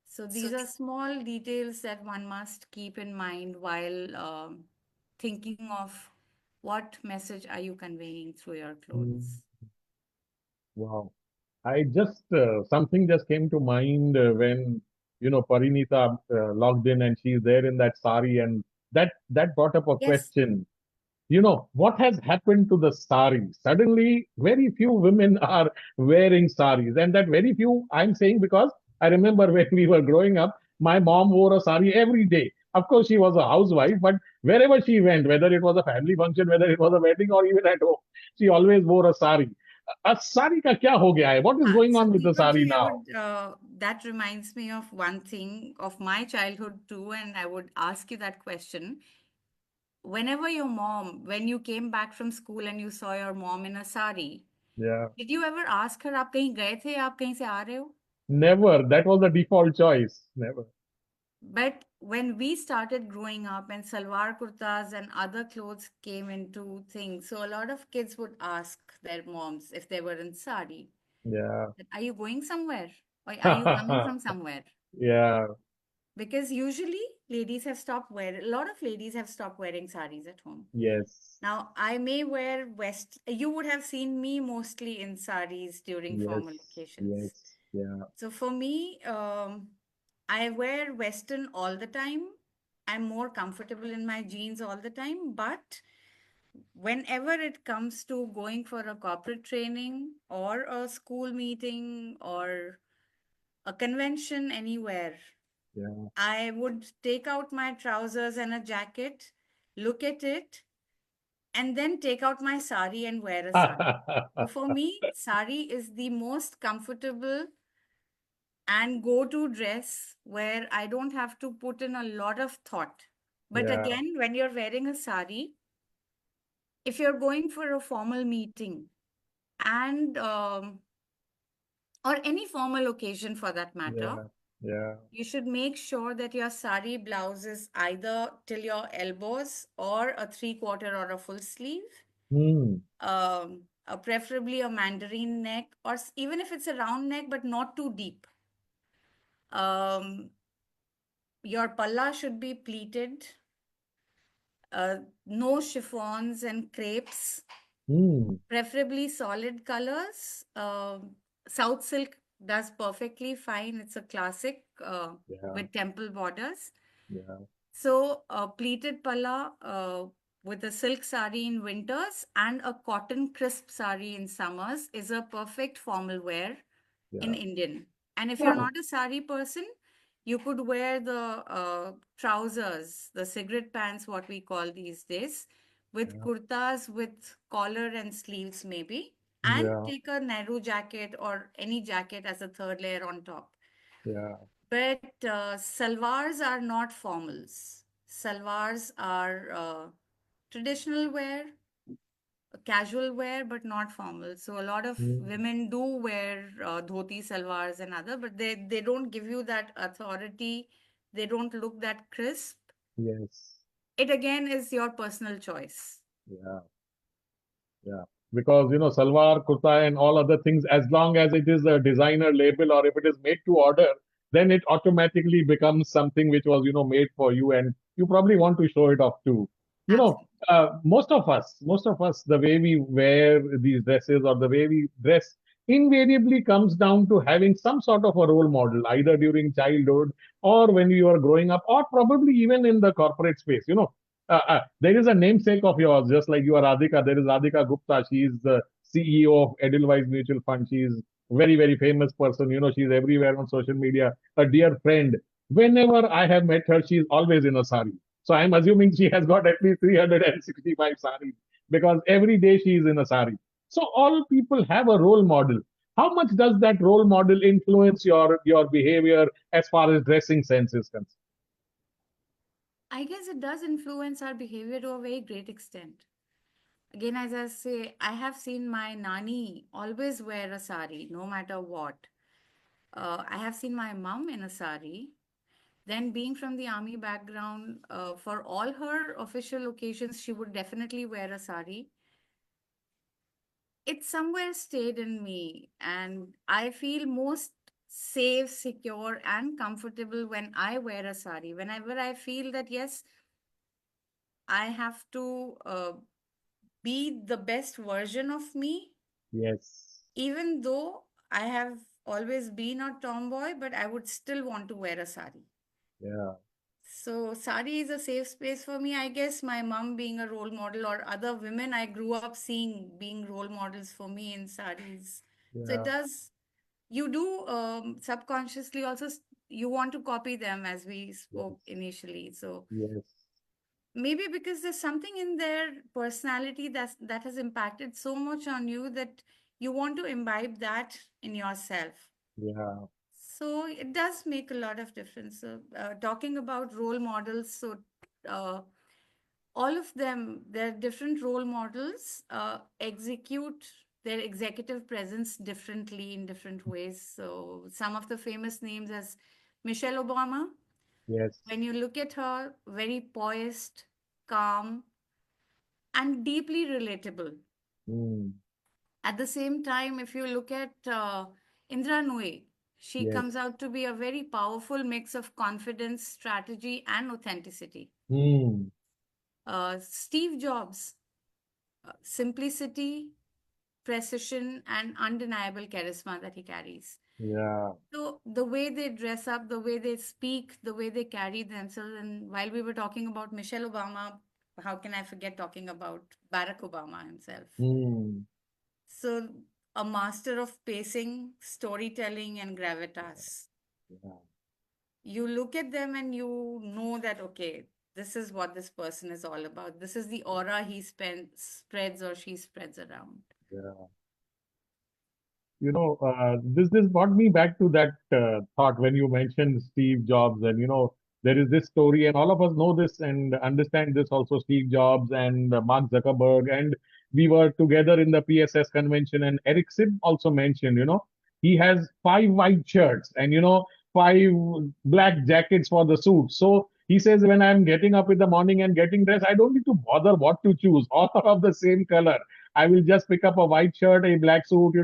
[SPEAKER 3] So these are small details that one must keep in mind while thinking of what message are you conveying through your
[SPEAKER 2] Hmm.
[SPEAKER 3] clothes.
[SPEAKER 2] Wow. I just something just came to mind when Parinita logged in and she's there in that sari, and that brought up a
[SPEAKER 3] Yes,
[SPEAKER 2] question. What has happened to the sari? Suddenly, very few women are wearing saris, and that very few I'm saying because I remember when we were growing up, my mom wore a sari every day. Of course, she was a housewife, but wherever she went, whether it was a family function, whether it was a wedding, or even at home, she always wore a sari. Sari ka kya ho gaya hai? What is going
[SPEAKER 3] so
[SPEAKER 2] on with the sari
[SPEAKER 3] Deepakji, I
[SPEAKER 2] now?
[SPEAKER 3] would, that reminds me of one thing of my childhood too, and I would ask you that question. Whenever your mom, when you came back from school and you saw your mom in a sari,
[SPEAKER 2] Yeah,
[SPEAKER 3] did you ever ask her, आप कहीं गए थे, आप कहीं से आ रहे हो?
[SPEAKER 2] never. That was the default choice. Never.
[SPEAKER 3] But when we started growing up and salwar kurtas and other clothes came into things, so a lot of kids would ask their moms if they were in sari,
[SPEAKER 2] Yeah.
[SPEAKER 3] that, are you going somewhere? Or are you coming from somewhere?
[SPEAKER 2] Yeah.
[SPEAKER 3] Because usually ladies have stopped wearing, a lot of ladies have stopped wearing saris at home.
[SPEAKER 2] Yes.
[SPEAKER 3] Now, I may wear you would have seen me mostly in saris during
[SPEAKER 2] Yes.
[SPEAKER 3] formal occasions.
[SPEAKER 2] Yes. Yeah.
[SPEAKER 3] So for me, I wear Western all the time. I'm more comfortable in my jeans all the time. But whenever it comes to going for a corporate training or a school meeting or a convention anywhere,
[SPEAKER 2] Yeah.
[SPEAKER 3] I would take out my trousers and a jacket, look at it, and then take out my sari and wear a sari. So for me, sari is the most comfortable and go to dress where I don't have to put in a lot of thought. But
[SPEAKER 2] Yeah.
[SPEAKER 3] again, when you're wearing a sari, if you're going for a formal meeting and or any formal occasion for that matter,
[SPEAKER 2] Yeah. Yeah.
[SPEAKER 3] you should make sure that your sari blouse is either till your elbows or a three-quarter or a full sleeve,
[SPEAKER 2] Hmm.
[SPEAKER 3] preferably a mandarin neck, or even if it's a round neck, but not too deep. Um, your palla should be pleated, no chiffons and crepes,
[SPEAKER 2] Hmm.
[SPEAKER 3] preferably solid colors. South silk does perfectly fine. It's a classic
[SPEAKER 2] Yeah.
[SPEAKER 3] with temple borders.
[SPEAKER 2] Yeah.
[SPEAKER 3] So, pleated palla with a silk sari in winters and a cotton crisp sari in summers is a perfect formal wear in
[SPEAKER 2] Yeah.
[SPEAKER 3] Indian. And if you're not a sari person, you could wear the trousers, the cigarette pants, what we call these days, with
[SPEAKER 2] Yeah.
[SPEAKER 3] kurtas with collar and sleeves, maybe, and
[SPEAKER 2] Yeah.
[SPEAKER 3] take a Nehru jacket or any jacket as a third layer on top.
[SPEAKER 2] Yeah.
[SPEAKER 3] But salwars are not formals. Salwars are traditional wear, casual wear, but not formal. So a lot of
[SPEAKER 2] Hmm.
[SPEAKER 3] women do wear dhoti, salwars, and other, but they don't give you that authority. They don't look that crisp.
[SPEAKER 2] Yes.
[SPEAKER 3] It again is your personal choice.
[SPEAKER 2] Yeah. Yeah, because salwar, kurta, and all other things, as long as it is a designer label or if it is made to order, then it automatically becomes something which was made for you, and you probably want to show it off too.
[SPEAKER 3] Absolutely.
[SPEAKER 2] Most of us, the way we wear these dresses or the way we dress invariably comes down to having some sort of a role model, either during childhood or when you are growing up, or probably even in the corporate space. There is a namesake of yours, just like you are Radhika. There is Radhika Gupta. She is the CEO of Edelweiss Mutual Fund. She is very, very famous person. She's everywhere on social media. A dear friend. Whenever I have met her, she is always in a sari. So I'm assuming she has got at least 365 saris because every day she is in a sari. So all people have a role model. How much does that role model influence your behavior as far as dressing sense is concerned?
[SPEAKER 3] I guess it does influence our behavior to a very great extent. Again, as I say, I have seen my nani always wear a sari, no matter what. I have seen my mom in a sari. Then, being from the army background, for all her official occasions, she would definitely wear a sari. It somewhere stayed in me, and I feel most safe, secure, and comfortable when I wear a sari. Whenever I feel that, yes, I have to be the best version of me,
[SPEAKER 2] Yes.
[SPEAKER 3] even though I have always been a tomboy, but I would still want to wear a sari.
[SPEAKER 2] Yeah.
[SPEAKER 3] So, sari is a safe space for me. I guess my mom being a role model or other women I grew up seeing being role models for me in saris. So, it
[SPEAKER 2] Yeah.
[SPEAKER 3] does, you do subconsciously also, you want to copy them as we spoke
[SPEAKER 2] Yes.
[SPEAKER 3] initially. So,
[SPEAKER 2] Yes.
[SPEAKER 3] maybe because there's something in their personality that has impacted so much on you that you want to imbibe that in yourself.
[SPEAKER 2] Yeah.
[SPEAKER 3] So it does make a lot of difference. So, talking about role models, so uh, all of them, their different role models execute their executive presence differently in different ways. So some of the famous names as Michelle Obama,
[SPEAKER 2] Yes.
[SPEAKER 3] when you look at her, very poised, calm, and deeply relatable.
[SPEAKER 2] Mm.
[SPEAKER 3] At the same time, if you look at Indra Nooyi, She
[SPEAKER 2] Yes.
[SPEAKER 3] comes out to be a very powerful mix of confidence, strategy, and authenticity.
[SPEAKER 2] Hmm.
[SPEAKER 3] Steve Jobs, simplicity, precision, and undeniable charisma that he carries.
[SPEAKER 2] Yeah.
[SPEAKER 3] So the way they dress up, the way they speak, the way they carry themselves, and while we were talking about Michelle Obama, how can I forget talking about Barack Obama himself?
[SPEAKER 2] Hmm.
[SPEAKER 3] So a master of pacing, storytelling, and gravitas.
[SPEAKER 2] Yeah.
[SPEAKER 3] You look at them and you know that, okay, this is what this person is all about. This is the aura he spreads or she spreads around.
[SPEAKER 2] Yeah. This brought me back to that thought when you mentioned Steve Jobs, and there is this story, and all of us know this and understand this also. Steve Jobs and Mark Zuckerberg, and we were together in the PSS convention, and Eric Sim also mentioned, he has five white shirts and five black jackets for the suit. So he says, when I'm getting up in the morning and getting dressed, I don't need to bother what to choose. All are of the same color. I will just pick up a white shirt, a black suit.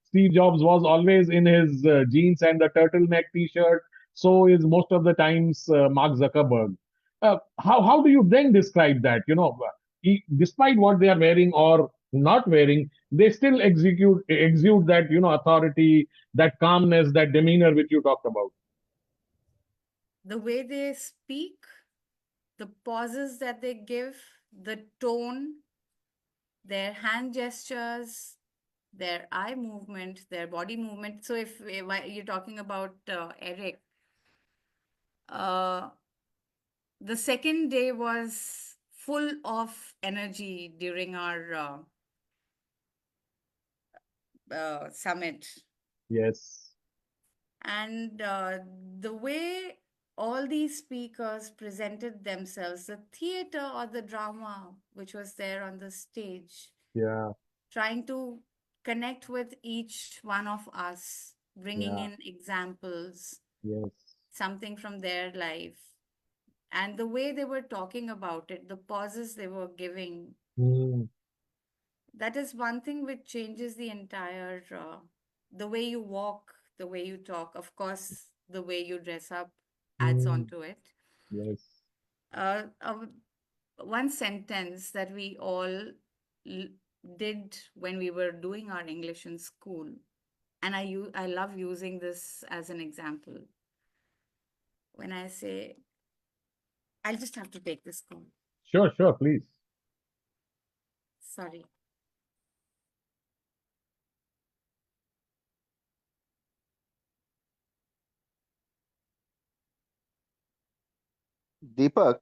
[SPEAKER 2] Steve Jobs was always in his jeans and the turtleneck T-shirt. So is most of the times Mark Zuckerberg. How do you then describe that? Despite what they are wearing or not wearing, they still exude that authority, that calmness, that demeanor which you talked about.
[SPEAKER 3] The way they speak, the pauses that they give, the tone, their hand gestures, their eye movement, their body movement. So if you're talking about Eric, uh, the second day was full of energy during our summit.
[SPEAKER 2] Yes.
[SPEAKER 3] And the way all these speakers presented themselves, the theater or the drama which was there on the stage,
[SPEAKER 2] Yeah.
[SPEAKER 3] trying to connect with each one of us, bringing
[SPEAKER 2] Yeah.
[SPEAKER 3] in examples,
[SPEAKER 2] Yes.
[SPEAKER 3] something from their life. And the way they were talking about it, the pauses they were giving,
[SPEAKER 2] Hmm.
[SPEAKER 3] that is one thing which changes the entire, the way you walk, the way you talk. Of course, the way you dress up adds on
[SPEAKER 2] Hmm.
[SPEAKER 3] to it.
[SPEAKER 2] Yes.
[SPEAKER 3] Uh, uh, One sentence that we all l- did when we were doing our English in school, and I love using this as an example. When I say, I'll just have to take this call.
[SPEAKER 2] Sure. Sure. Please.
[SPEAKER 3] Sorry.
[SPEAKER 4] Deepak,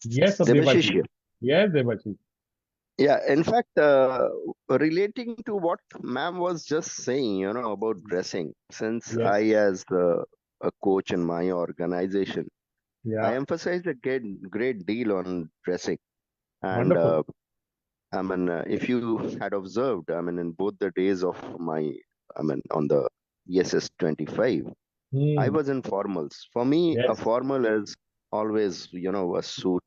[SPEAKER 2] Yes,
[SPEAKER 4] Debashish
[SPEAKER 2] Debachi.
[SPEAKER 4] here.
[SPEAKER 2] Yes, Debachi.
[SPEAKER 4] Yeah, in fact, relating to what ma'am was just saying, about dressing, since
[SPEAKER 2] Yes.
[SPEAKER 4] as a coach in my organization, I
[SPEAKER 2] Yeah.
[SPEAKER 4] emphasize a great deal on dressing. And
[SPEAKER 2] Wonderful.
[SPEAKER 4] if you had observed, in both the days of on the ESS 25, I
[SPEAKER 2] Hmm.
[SPEAKER 4] was in formals. For me, a
[SPEAKER 2] Yes.
[SPEAKER 4] formal is always, a suit,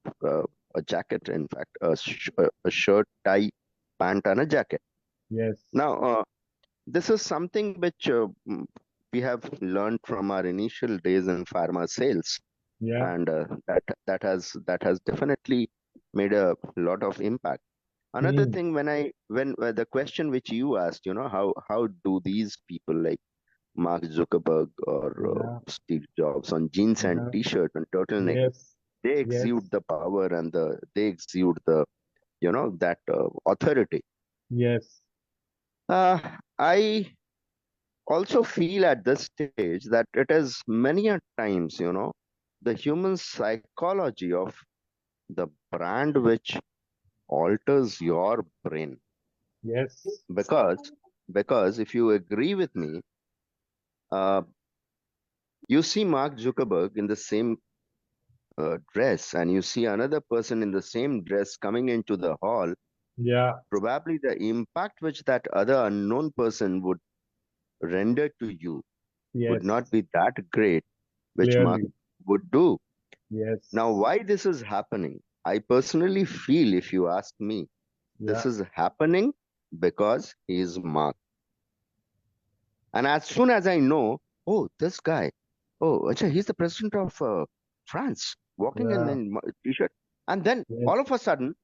[SPEAKER 4] a jacket, in fact, a shirt, tie, pant, and a jacket.
[SPEAKER 2] Yes.
[SPEAKER 4] Now, this is something which we have learned from our initial days in pharma sales,
[SPEAKER 2] Yeah.
[SPEAKER 4] and that has definitely made a lot of impact. Another
[SPEAKER 2] Hmm.
[SPEAKER 4] thing, when the question which you asked, how do these people like Mark Zuckerberg or
[SPEAKER 2] Yeah.
[SPEAKER 4] Steve Jobs on jeans and
[SPEAKER 2] Yeah.
[SPEAKER 4] t-shirt and turtleneck,
[SPEAKER 2] Yes.
[SPEAKER 4] they
[SPEAKER 2] Yes.
[SPEAKER 4] exude the power and they exude the that authority.
[SPEAKER 2] Yes.
[SPEAKER 4] I also feel at this stage that it is many a times, the human psychology of the brand which alters your brain.
[SPEAKER 2] Yes.
[SPEAKER 4] Because if you agree with me, uh, you see Mark Zuckerberg in the same dress and you see another person in the same dress coming into the hall,
[SPEAKER 2] Yeah.
[SPEAKER 4] probably the impact which that other unknown person would render to you would
[SPEAKER 2] Yes.
[SPEAKER 4] not be that great, which Mark
[SPEAKER 2] Clearly.
[SPEAKER 4] would do. Now,
[SPEAKER 2] Yes.
[SPEAKER 4] why this is happening? I personally feel, if you ask me, this
[SPEAKER 2] Yeah.
[SPEAKER 4] is happening because he is Mark. And as soon as I know oh, this guy. Oh, acha, he's the president of France, walking
[SPEAKER 2] Yeah.
[SPEAKER 4] in t-shirt. And then
[SPEAKER 2] Yes.
[SPEAKER 4] all of a sudden,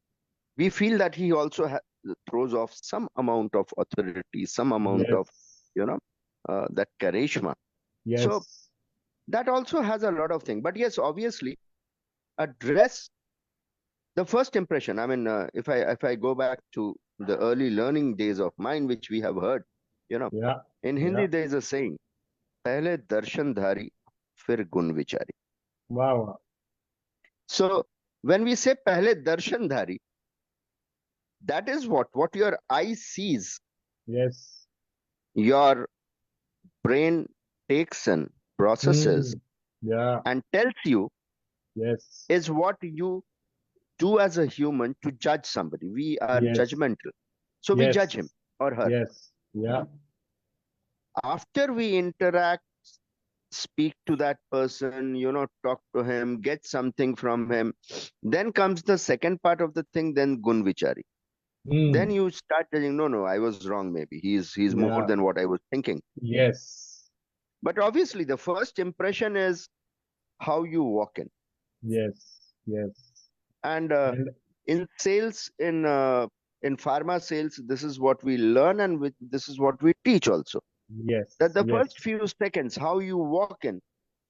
[SPEAKER 4] we feel that he also throws off some amount of authority, some amount of,
[SPEAKER 2] Yes.
[SPEAKER 4] that charisma. So
[SPEAKER 2] Yes.
[SPEAKER 4] that also has a lot of things. But yes, obviously, a dress, the first impression. I mean, if I go back to the early learning days of mine, which we have heard,
[SPEAKER 2] Yeah.
[SPEAKER 4] in
[SPEAKER 2] Yeah.
[SPEAKER 4] Hindi there is a saying, "Pehle darshan dhari, fir gun vichari."
[SPEAKER 2] Wow.
[SPEAKER 4] So when we say "pehle darshan dhari," that is what your eye sees,
[SPEAKER 2] Yes.
[SPEAKER 4] your brain takes in, processes,
[SPEAKER 2] Yeah.
[SPEAKER 4] and tells you
[SPEAKER 2] Yes.
[SPEAKER 4] is what you do as a human to judge somebody. We are
[SPEAKER 2] Yes.
[SPEAKER 4] judgmental. So we judge him
[SPEAKER 2] Yes.
[SPEAKER 4] or her.
[SPEAKER 2] Yes. Yeah.
[SPEAKER 4] After we interact, speak to that person, talk to him, get something from him, then comes the second part of the thing, then gun vichari. Then
[SPEAKER 2] Mm.
[SPEAKER 4] you start telling, no, I was wrong. Maybe he's more
[SPEAKER 2] Yeah.
[SPEAKER 4] than what I was thinking.
[SPEAKER 2] Yes.
[SPEAKER 4] But obviously, the first impression is how you walk in.
[SPEAKER 2] Yes. Yes.
[SPEAKER 4] And
[SPEAKER 2] And
[SPEAKER 4] in sales, in pharma sales, this is what we learn, and this is what we teach also.
[SPEAKER 2] yes.
[SPEAKER 4] That the
[SPEAKER 2] Yes.
[SPEAKER 4] first few seconds, how you walk in,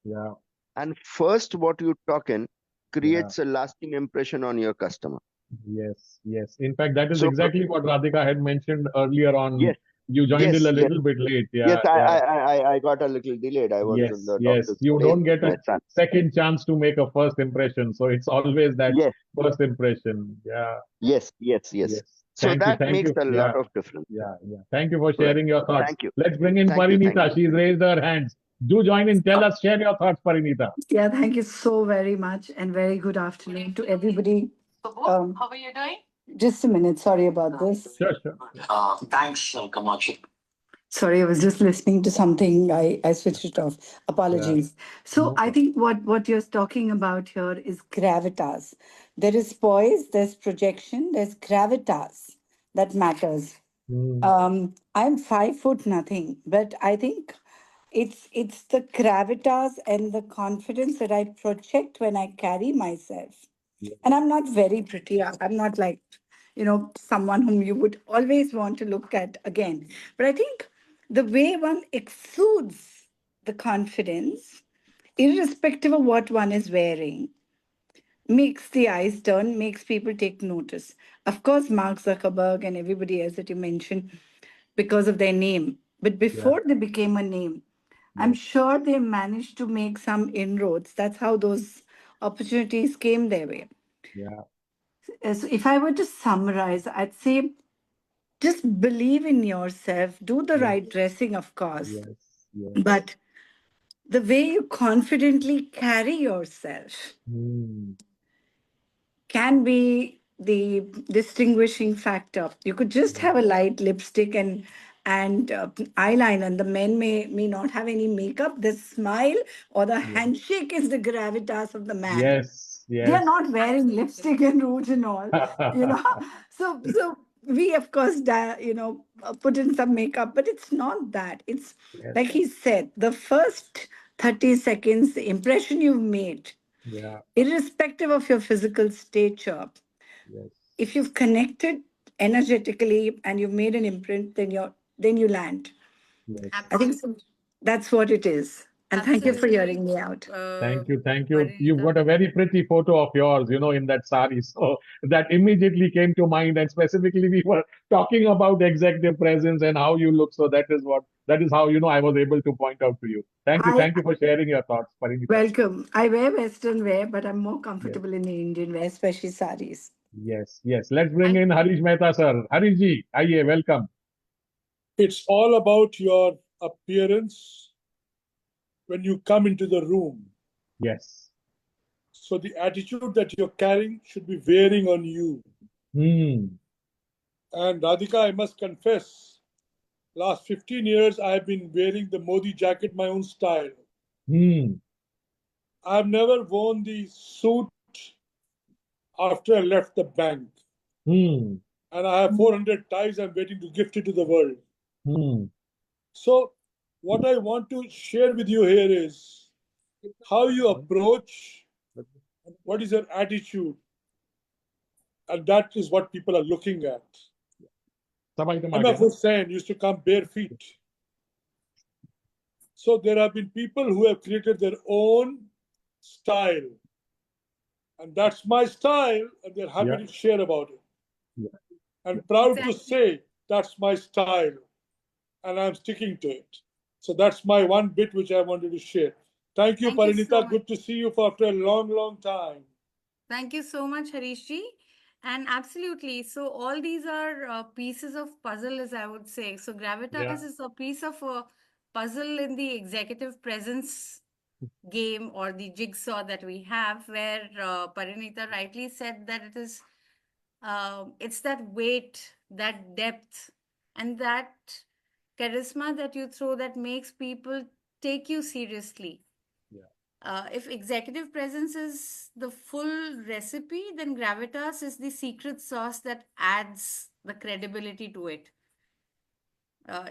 [SPEAKER 2] Yeah.
[SPEAKER 4] and first what you talk in,
[SPEAKER 2] Yeah.
[SPEAKER 4] creates a lasting impression on your customer.
[SPEAKER 2] Yes. Yes. In fact, that is
[SPEAKER 4] So
[SPEAKER 2] exactly what Radhika had mentioned earlier on.
[SPEAKER 4] yes,
[SPEAKER 2] You joined in
[SPEAKER 4] yes,
[SPEAKER 2] a
[SPEAKER 4] yes,
[SPEAKER 2] little bit late.
[SPEAKER 4] yes.
[SPEAKER 2] Yeah.
[SPEAKER 4] I
[SPEAKER 2] Yeah.
[SPEAKER 4] I I I got a little delayed. I was in
[SPEAKER 2] Yes.
[SPEAKER 4] the
[SPEAKER 2] Yes.
[SPEAKER 4] doctor's
[SPEAKER 2] You
[SPEAKER 4] place
[SPEAKER 2] don't
[SPEAKER 4] with
[SPEAKER 2] get
[SPEAKER 4] my
[SPEAKER 2] a
[SPEAKER 4] son.
[SPEAKER 2] second chance to make a first impression. So it's always that
[SPEAKER 4] Yes,
[SPEAKER 2] first impression. Yeah.
[SPEAKER 4] yes, yes, yes.
[SPEAKER 2] Yes.
[SPEAKER 4] So
[SPEAKER 2] Thank you.
[SPEAKER 4] that
[SPEAKER 2] Thank
[SPEAKER 4] makes
[SPEAKER 2] you.
[SPEAKER 4] a lot
[SPEAKER 2] Yeah.
[SPEAKER 4] of difference.
[SPEAKER 2] Yeah. Yeah. Thank you for
[SPEAKER 4] Right.
[SPEAKER 2] sharing your thoughts.
[SPEAKER 4] Thank you.
[SPEAKER 2] Let's bring in
[SPEAKER 4] Thank you. Thank
[SPEAKER 2] Parinita.
[SPEAKER 4] you.
[SPEAKER 2] She's raised her hands. Do join in. Tell us, share your thoughts, Parinita.
[SPEAKER 5] Yeah, thank you so very much, and very good afternoon to everybody. How are you doing? Just a minute. Sorry about this.
[SPEAKER 2] Sure, sure.
[SPEAKER 5] Thanks, Kamachi. Sorry, I was just listening to something. I switched it off.
[SPEAKER 2] Yeah.
[SPEAKER 5] Apologies. So
[SPEAKER 2] No
[SPEAKER 5] I
[SPEAKER 2] problem.
[SPEAKER 5] think what you're talking about here is gravitas. There is poise, there's projection, there's gravitas that matters.
[SPEAKER 2] Mm,
[SPEAKER 5] I'm 5 foot nothing, but I think it's the gravitas and the confidence that I project when I carry myself.
[SPEAKER 2] yeah.
[SPEAKER 5] And I'm not very pretty. I'm not like, someone whom you would always want to look at again. But I think the way one exudes the confidence, irrespective of what one is wearing, makes the eyes turn, makes people take notice. Of course, Mark Zuckerberg and everybody else that you mentioned, because of their name. But
[SPEAKER 2] Yeah.
[SPEAKER 5] before they became a name, I'm
[SPEAKER 2] Yes.
[SPEAKER 5] sure they managed to make some inroads. That's how those opportunities came their way.
[SPEAKER 2] Yeah.
[SPEAKER 5] So if I were to summarize, I'd say just believe in yourself, do the
[SPEAKER 2] Yes.
[SPEAKER 5] right dressing, of course,
[SPEAKER 2] Yes. Yes.
[SPEAKER 5] but the way you confidently carry yourself
[SPEAKER 2] Mm,
[SPEAKER 5] can be the distinguishing factor. You could just
[SPEAKER 2] yeah.
[SPEAKER 5] have a light lipstick and eyeliner, and the men may not have any makeup. The smile or the
[SPEAKER 2] Yes.
[SPEAKER 5] handshake is the gravitas of the man.
[SPEAKER 2] Yes.
[SPEAKER 5] They are
[SPEAKER 2] Yes.
[SPEAKER 5] not wearing lipstick and rouge and all, you know. So we of course put in some makeup, but it's not that. It's
[SPEAKER 2] Yes.
[SPEAKER 5] like he said, the first 30 seconds, the impression you've made,
[SPEAKER 2] Yeah.
[SPEAKER 5] irrespective of your physical stature,
[SPEAKER 2] Yes.
[SPEAKER 5] if you've connected energetically and you've made an imprint, then you land.
[SPEAKER 2] Yes.
[SPEAKER 5] I think that's what it is. And thank you for
[SPEAKER 3] Absolutely,
[SPEAKER 5] hearing me out.
[SPEAKER 2] Thank you. Thank you. You've
[SPEAKER 3] Parinita.
[SPEAKER 2] got a very pretty photo of yours, in that sari. So that immediately came to mind. And specifically, we were talking about executive presence and how you look. So that is how, I was able to point out to you. Thank you.
[SPEAKER 5] I
[SPEAKER 2] Thank you for sharing your thoughts, Parinita.
[SPEAKER 5] welcome. I wear Western wear, but I'm more
[SPEAKER 2] Yes.
[SPEAKER 5] comfortable in the Indian wear, especially saris.
[SPEAKER 2] Yes. Yes. Let's bring in Harish Mehta, sir. Harish ji, aye, welcome.
[SPEAKER 6] It's all about your appearance when you come into the room.
[SPEAKER 2] Yes.
[SPEAKER 6] So the attitude that you're carrying should be wearing on you.
[SPEAKER 2] Hmm.
[SPEAKER 6] And Radhika, I must confess, last 15 years I've been wearing the Modi jacket my own style.
[SPEAKER 2] Hmm.
[SPEAKER 6] I've never worn the suit after I left the bank.
[SPEAKER 2] Hmm.
[SPEAKER 6] And I have 400 ties I'm waiting to gift it to the world.
[SPEAKER 2] Hmm.
[SPEAKER 6] So what I want to share with you here is how you approach, what is your attitude, and that is what people are looking at. Imam Hussain used to come bare feet. So there have been people who have created their own style. And that's my style, and they're happy to share about it.
[SPEAKER 2] Yeah.
[SPEAKER 6] I'm proud to say that's my style, and I'm sticking to it. So that's my one bit which I wanted to share. Thank you,
[SPEAKER 3] Thank you so
[SPEAKER 6] Parinita.
[SPEAKER 3] much.
[SPEAKER 6] Good to see you after a long, long time.
[SPEAKER 3] Thank you so much, Harishji. And absolutely. So all these are pieces of puzzle, as I would say. So gravitas is a piece of a puzzle in the executive presence game or the jigsaw that we have, where Parinita rightly said that it is, it's that weight, that depth, and that charisma that you throw that makes people take you seriously. If executive presence is the full recipe, then gravitas is the secret sauce that adds the credibility to it.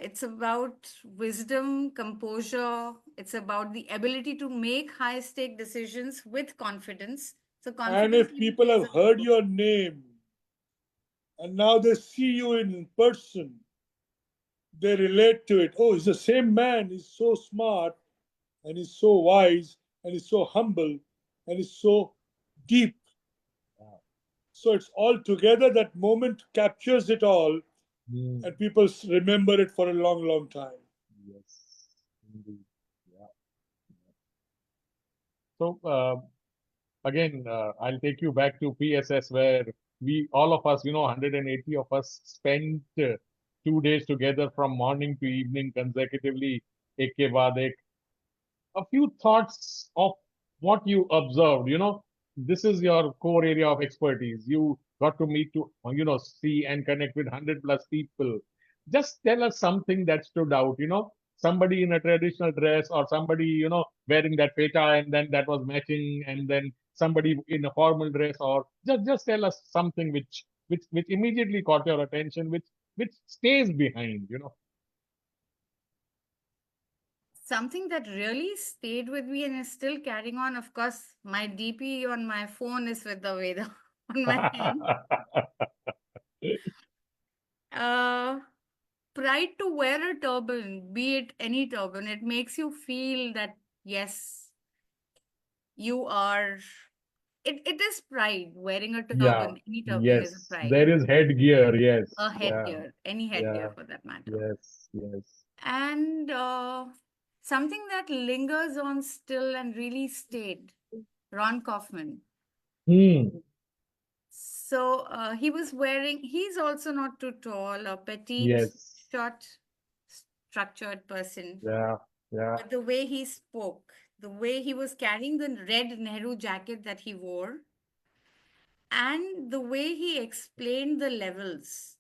[SPEAKER 3] It's about wisdom, composure. It's about the ability to make high stake decisions with confidence. So,
[SPEAKER 6] And
[SPEAKER 3] confidence
[SPEAKER 6] if
[SPEAKER 3] really
[SPEAKER 6] people
[SPEAKER 3] plays
[SPEAKER 6] have
[SPEAKER 3] a big
[SPEAKER 6] heard
[SPEAKER 3] role.
[SPEAKER 6] your name and now they see you in person, they relate to it. Oh, he's the same man. He's so smart and he's so wise and he's so humble and he's so deep. So it's all together. That moment captures it all, and people remember it for a long, long time.
[SPEAKER 2] Yes, indeed. Yeah. So again, I'll take you back to PSS where we, all of us, 180 of us spent 2 days together from morning to evening consecutively. एक के बाद एक. A few thoughts of what you observed. This is your core area of expertise. You got to meet to, see and connect with 100 plus people. Just tell us something that stood out. Somebody in a traditional dress, or somebody, wearing that feta and then that was matching, and then somebody in a formal dress, or just tell us something which immediately caught your attention, which stays behind.
[SPEAKER 3] Something that really stayed with me and is still carrying on. Of course, my DP on my phone is with the Veda on my hand. Pride to wear a turban, be it any turban, it makes you feel that, yes, you are. It is pride. Wearing a
[SPEAKER 2] Yeah.
[SPEAKER 3] turban, any turban is a
[SPEAKER 2] Yes.
[SPEAKER 3] pride.
[SPEAKER 2] There is headgear. Yes.
[SPEAKER 3] A
[SPEAKER 2] Yeah.
[SPEAKER 3] headgear, any headgear
[SPEAKER 2] Yeah.
[SPEAKER 3] for that matter.
[SPEAKER 2] Yes. Yes.
[SPEAKER 3] And something that lingers on still and really stayed, Ron Kaufman.
[SPEAKER 2] Hmm.
[SPEAKER 3] So he was wearing, he's also not too tall, a petite,
[SPEAKER 2] Yes.
[SPEAKER 3] short, structured person.
[SPEAKER 2] Yeah. Yeah.
[SPEAKER 3] But the way he spoke, the way he was carrying the red Nehru jacket that he wore, and the way he explained the levels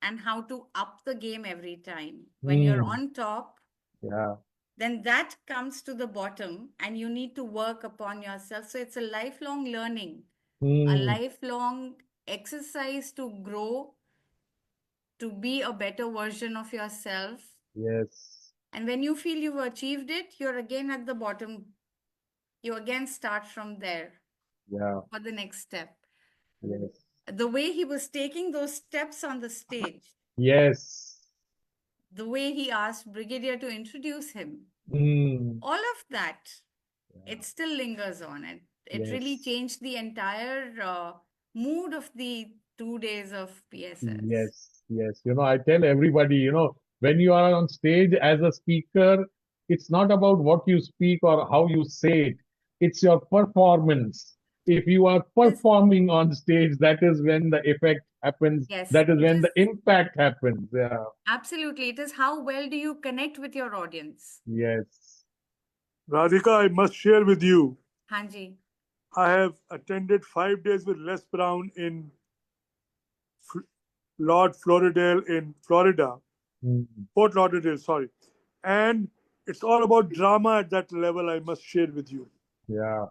[SPEAKER 3] and how to up the game every time. When you're
[SPEAKER 2] Hmm.
[SPEAKER 3] on top,
[SPEAKER 2] Yeah.
[SPEAKER 3] then that comes to the bottom and you need to work upon yourself. So it's a lifelong learning, a
[SPEAKER 2] Hmm.
[SPEAKER 3] lifelong exercise to grow, to be a better version of yourself.
[SPEAKER 2] Yes.
[SPEAKER 3] And when you feel you've achieved it, you're again at the bottom. You again start from there
[SPEAKER 2] Yeah.
[SPEAKER 3] for the next step.
[SPEAKER 2] Yes.
[SPEAKER 3] The way he was taking those steps on the stage,
[SPEAKER 2] Yes.
[SPEAKER 3] the way he asked Brigadier to introduce him,
[SPEAKER 2] Hmm.
[SPEAKER 3] all of that, it still lingers on. It really
[SPEAKER 2] Yes.
[SPEAKER 3] changed the entire mood of the 2 days of PSS.
[SPEAKER 2] Yes. Yes. I tell everybody, when you are on stage as a speaker, it's not about what you speak or how you say it. It's your performance. If you are
[SPEAKER 3] Yes,
[SPEAKER 2] performing on stage, that is when the effect happens.
[SPEAKER 3] yes,
[SPEAKER 2] That is
[SPEAKER 3] it
[SPEAKER 2] when
[SPEAKER 3] is
[SPEAKER 2] the impact happens. Yeah.
[SPEAKER 3] absolutely. It is how well do you connect with your audience.
[SPEAKER 2] Yes.
[SPEAKER 6] Radhika, I must share with you.
[SPEAKER 3] Hanji.
[SPEAKER 6] I have attended 5 days with Les Brown in Lord Floridale in Florida,
[SPEAKER 2] Mm.
[SPEAKER 6] Fort Lauderdale, sorry. And it's all about drama at that level, I must share with you.
[SPEAKER 2] Yeah.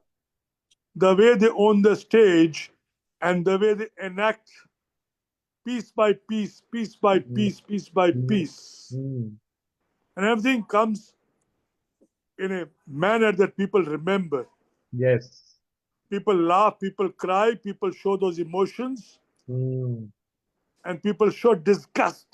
[SPEAKER 6] The way they own the stage and the way they enact piece by piece, piece by
[SPEAKER 2] Mm.
[SPEAKER 6] piece, piece by
[SPEAKER 2] Mm.
[SPEAKER 6] piece.
[SPEAKER 2] Mm.
[SPEAKER 6] And everything comes in a manner that people remember.
[SPEAKER 2] Yes.
[SPEAKER 6] People laugh, people cry, people show those emotions,
[SPEAKER 2] Mm.
[SPEAKER 6] and people show disgust.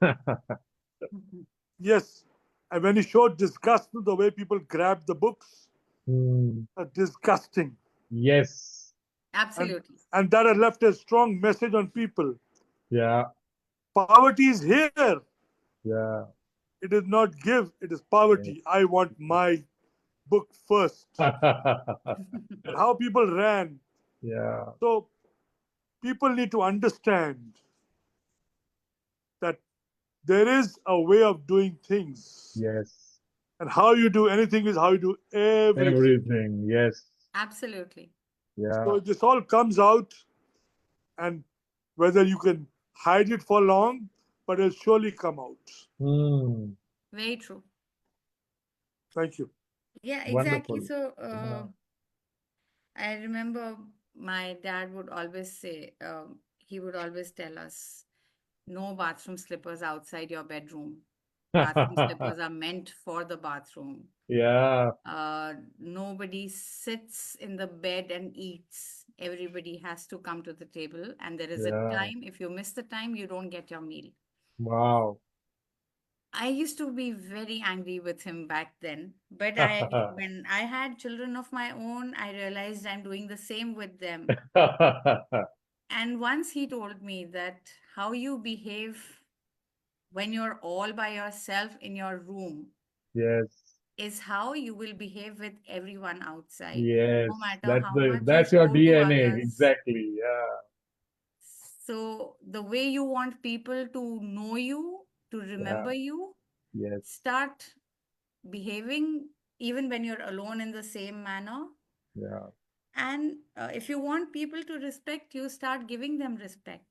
[SPEAKER 3] Mhm.
[SPEAKER 6] Yes, and when you show disgust, the way people grab the books,
[SPEAKER 2] Mm.
[SPEAKER 6] disgusting.
[SPEAKER 2] Yes.
[SPEAKER 6] And,
[SPEAKER 3] Absolutely.
[SPEAKER 6] and that has left a strong message on people.
[SPEAKER 2] Yeah.
[SPEAKER 6] Poverty is here.
[SPEAKER 2] Yeah.
[SPEAKER 6] It is not give, it is
[SPEAKER 2] Yes.
[SPEAKER 6] poverty. I want my book first. And how people ran.
[SPEAKER 2] Yeah.
[SPEAKER 6] So people need to understand that there is a way of doing things.
[SPEAKER 2] Yes.
[SPEAKER 6] And how you do anything is how you do everything.
[SPEAKER 2] Everything. Yes.
[SPEAKER 3] Absolutely.
[SPEAKER 2] Yeah.
[SPEAKER 6] So this all comes out, and whether you can hide it for long, but it'll surely come out.
[SPEAKER 2] Mm.
[SPEAKER 3] Very true.
[SPEAKER 6] Thank you.
[SPEAKER 3] Yeah, exactly.
[SPEAKER 2] Wonderful.
[SPEAKER 3] So,
[SPEAKER 2] Yeah.
[SPEAKER 3] I remember my dad would always say, he would always tell us, no bathroom slippers outside your bedroom. Bathroom slippers are meant for the bathroom.
[SPEAKER 2] Yeah.
[SPEAKER 3] Nobody sits in the bed and eats. Everybody has to come to the table, and there is a
[SPEAKER 2] Yeah.
[SPEAKER 3] time. If you miss the time, you don't get your meal.
[SPEAKER 2] Wow.
[SPEAKER 3] I used to be very angry with him back then, but when I had children of my own, I realized I'm doing the same with them. And once he told me that how you behave when you're all by yourself in your room
[SPEAKER 2] Yes.
[SPEAKER 3] is how you will behave with everyone outside, no
[SPEAKER 2] Yes.
[SPEAKER 3] matter how much you
[SPEAKER 2] That's your
[SPEAKER 3] show to
[SPEAKER 2] DNA.
[SPEAKER 3] others.
[SPEAKER 2] Exactly. Yeah.
[SPEAKER 3] So, the way you want people to know you, to
[SPEAKER 2] Yeah.
[SPEAKER 3] remember you,
[SPEAKER 2] Yes.
[SPEAKER 3] start behaving even when you're alone in the same manner.
[SPEAKER 2] Yeah.
[SPEAKER 3] And if you want people to respect you, start giving them respect.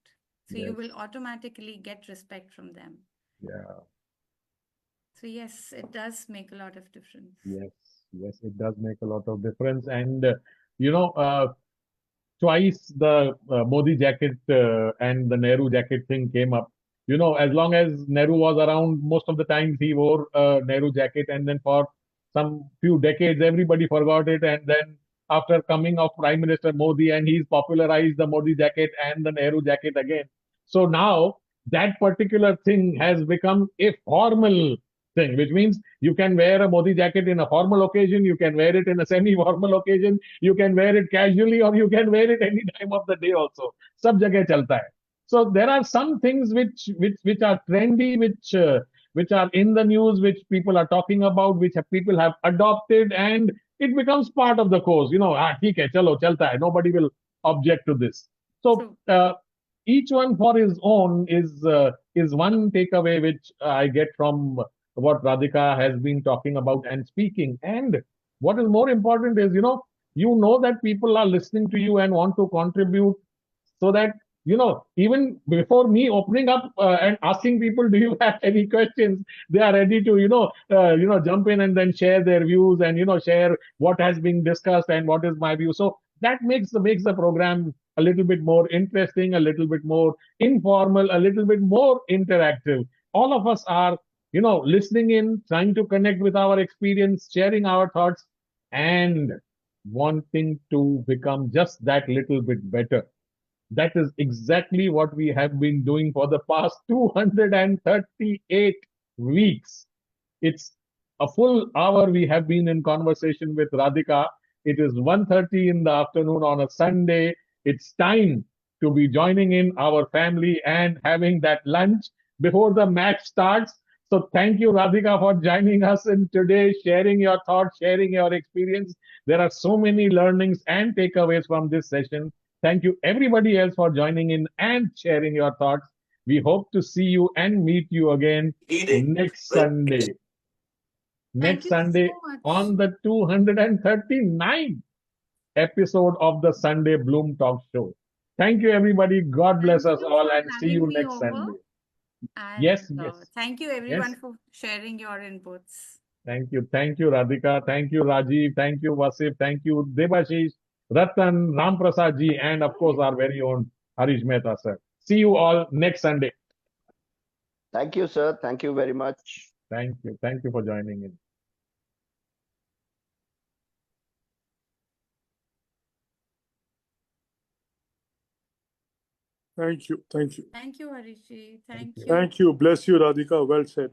[SPEAKER 3] So you will
[SPEAKER 2] Yes.
[SPEAKER 3] automatically get respect from them.
[SPEAKER 2] Yeah.
[SPEAKER 3] So, yes, it does make a lot of difference.
[SPEAKER 2] Yes. Yes. It does make a lot of difference. And, you know, twice the Modi jacket and the Nehru jacket thing came up. You know, as long as Nehru was around, most of the times he wore a Nehru jacket, and then for some few decades, everybody forgot it. And then after coming of Prime Minister Modi, and he's popularized the Modi jacket and the Nehru jacket again. So now that particular thing has become a formal thing, which means you can wear a Modi jacket in a formal occasion, you can wear it in a semi-formal occasion, you can wear it casually, or you can wear it any time of the day also. Sab jagah chalta hai. So there are some things which are trendy, which are in the news, which people are talking about, which people have adopted, and it becomes part of the course. You know, theek hai, chalo, chalta hai. Nobody will object to this. So
[SPEAKER 3] So,
[SPEAKER 2] each one for his own is one takeaway which I get from what Radhika has been talking about and speaking. And what is more important is, you know that people are listening to you and want to contribute, so that, even before me opening up and asking people, do you have any questions, they are ready to, jump in and then share their views and, share what has been discussed and what is my view. So that makes the program a little bit more interesting, a little bit more informal, a little bit more interactive. All of us are, listening in, trying to connect with our experience, sharing our thoughts, and wanting to become just that little bit better. That is exactly what we have been doing for the past 238 weeks. It's a full hour we have been in conversation with Radhika. It is 1:30 in the afternoon on a Sunday. It's time to be joining in our family and having that lunch before the match starts. So thank you, Radhika, for joining us in today, sharing your thoughts, sharing your experience. There are so many learnings and takeaways from this session. Thank you, everybody else, for joining in and sharing your thoughts. We hope to see you and meet you again next Sunday.
[SPEAKER 3] thank
[SPEAKER 2] Next
[SPEAKER 3] you so
[SPEAKER 2] Sunday
[SPEAKER 3] much.
[SPEAKER 2] on the 239th episode of the Sunday Bloom Talk Show. Thank you, everybody. God bless
[SPEAKER 3] Thank
[SPEAKER 2] us
[SPEAKER 3] you
[SPEAKER 2] all
[SPEAKER 3] for
[SPEAKER 2] and see
[SPEAKER 3] having
[SPEAKER 2] you
[SPEAKER 3] me
[SPEAKER 2] next
[SPEAKER 3] over.
[SPEAKER 2] Sunday.
[SPEAKER 3] And
[SPEAKER 2] Yes, yes,
[SPEAKER 3] thank you,
[SPEAKER 2] yes.
[SPEAKER 3] everyone, for sharing your inputs.
[SPEAKER 2] Thank you. Thank you, Radhika. Thank you, Rajiv. Thank you, Vasif. Thank you, Debashish, Ratan, Ram Prasad ji, and of course, our very own Harish Mehta, sir. See you all next Sunday.
[SPEAKER 4] Thank you, sir. Thank you very much.
[SPEAKER 2] Thank you. Thank you for joining in.
[SPEAKER 6] Thank you. Thank you.
[SPEAKER 3] Thank you, Harishji. Thank you.
[SPEAKER 6] Thank you. Bless you, Radhika. Well said.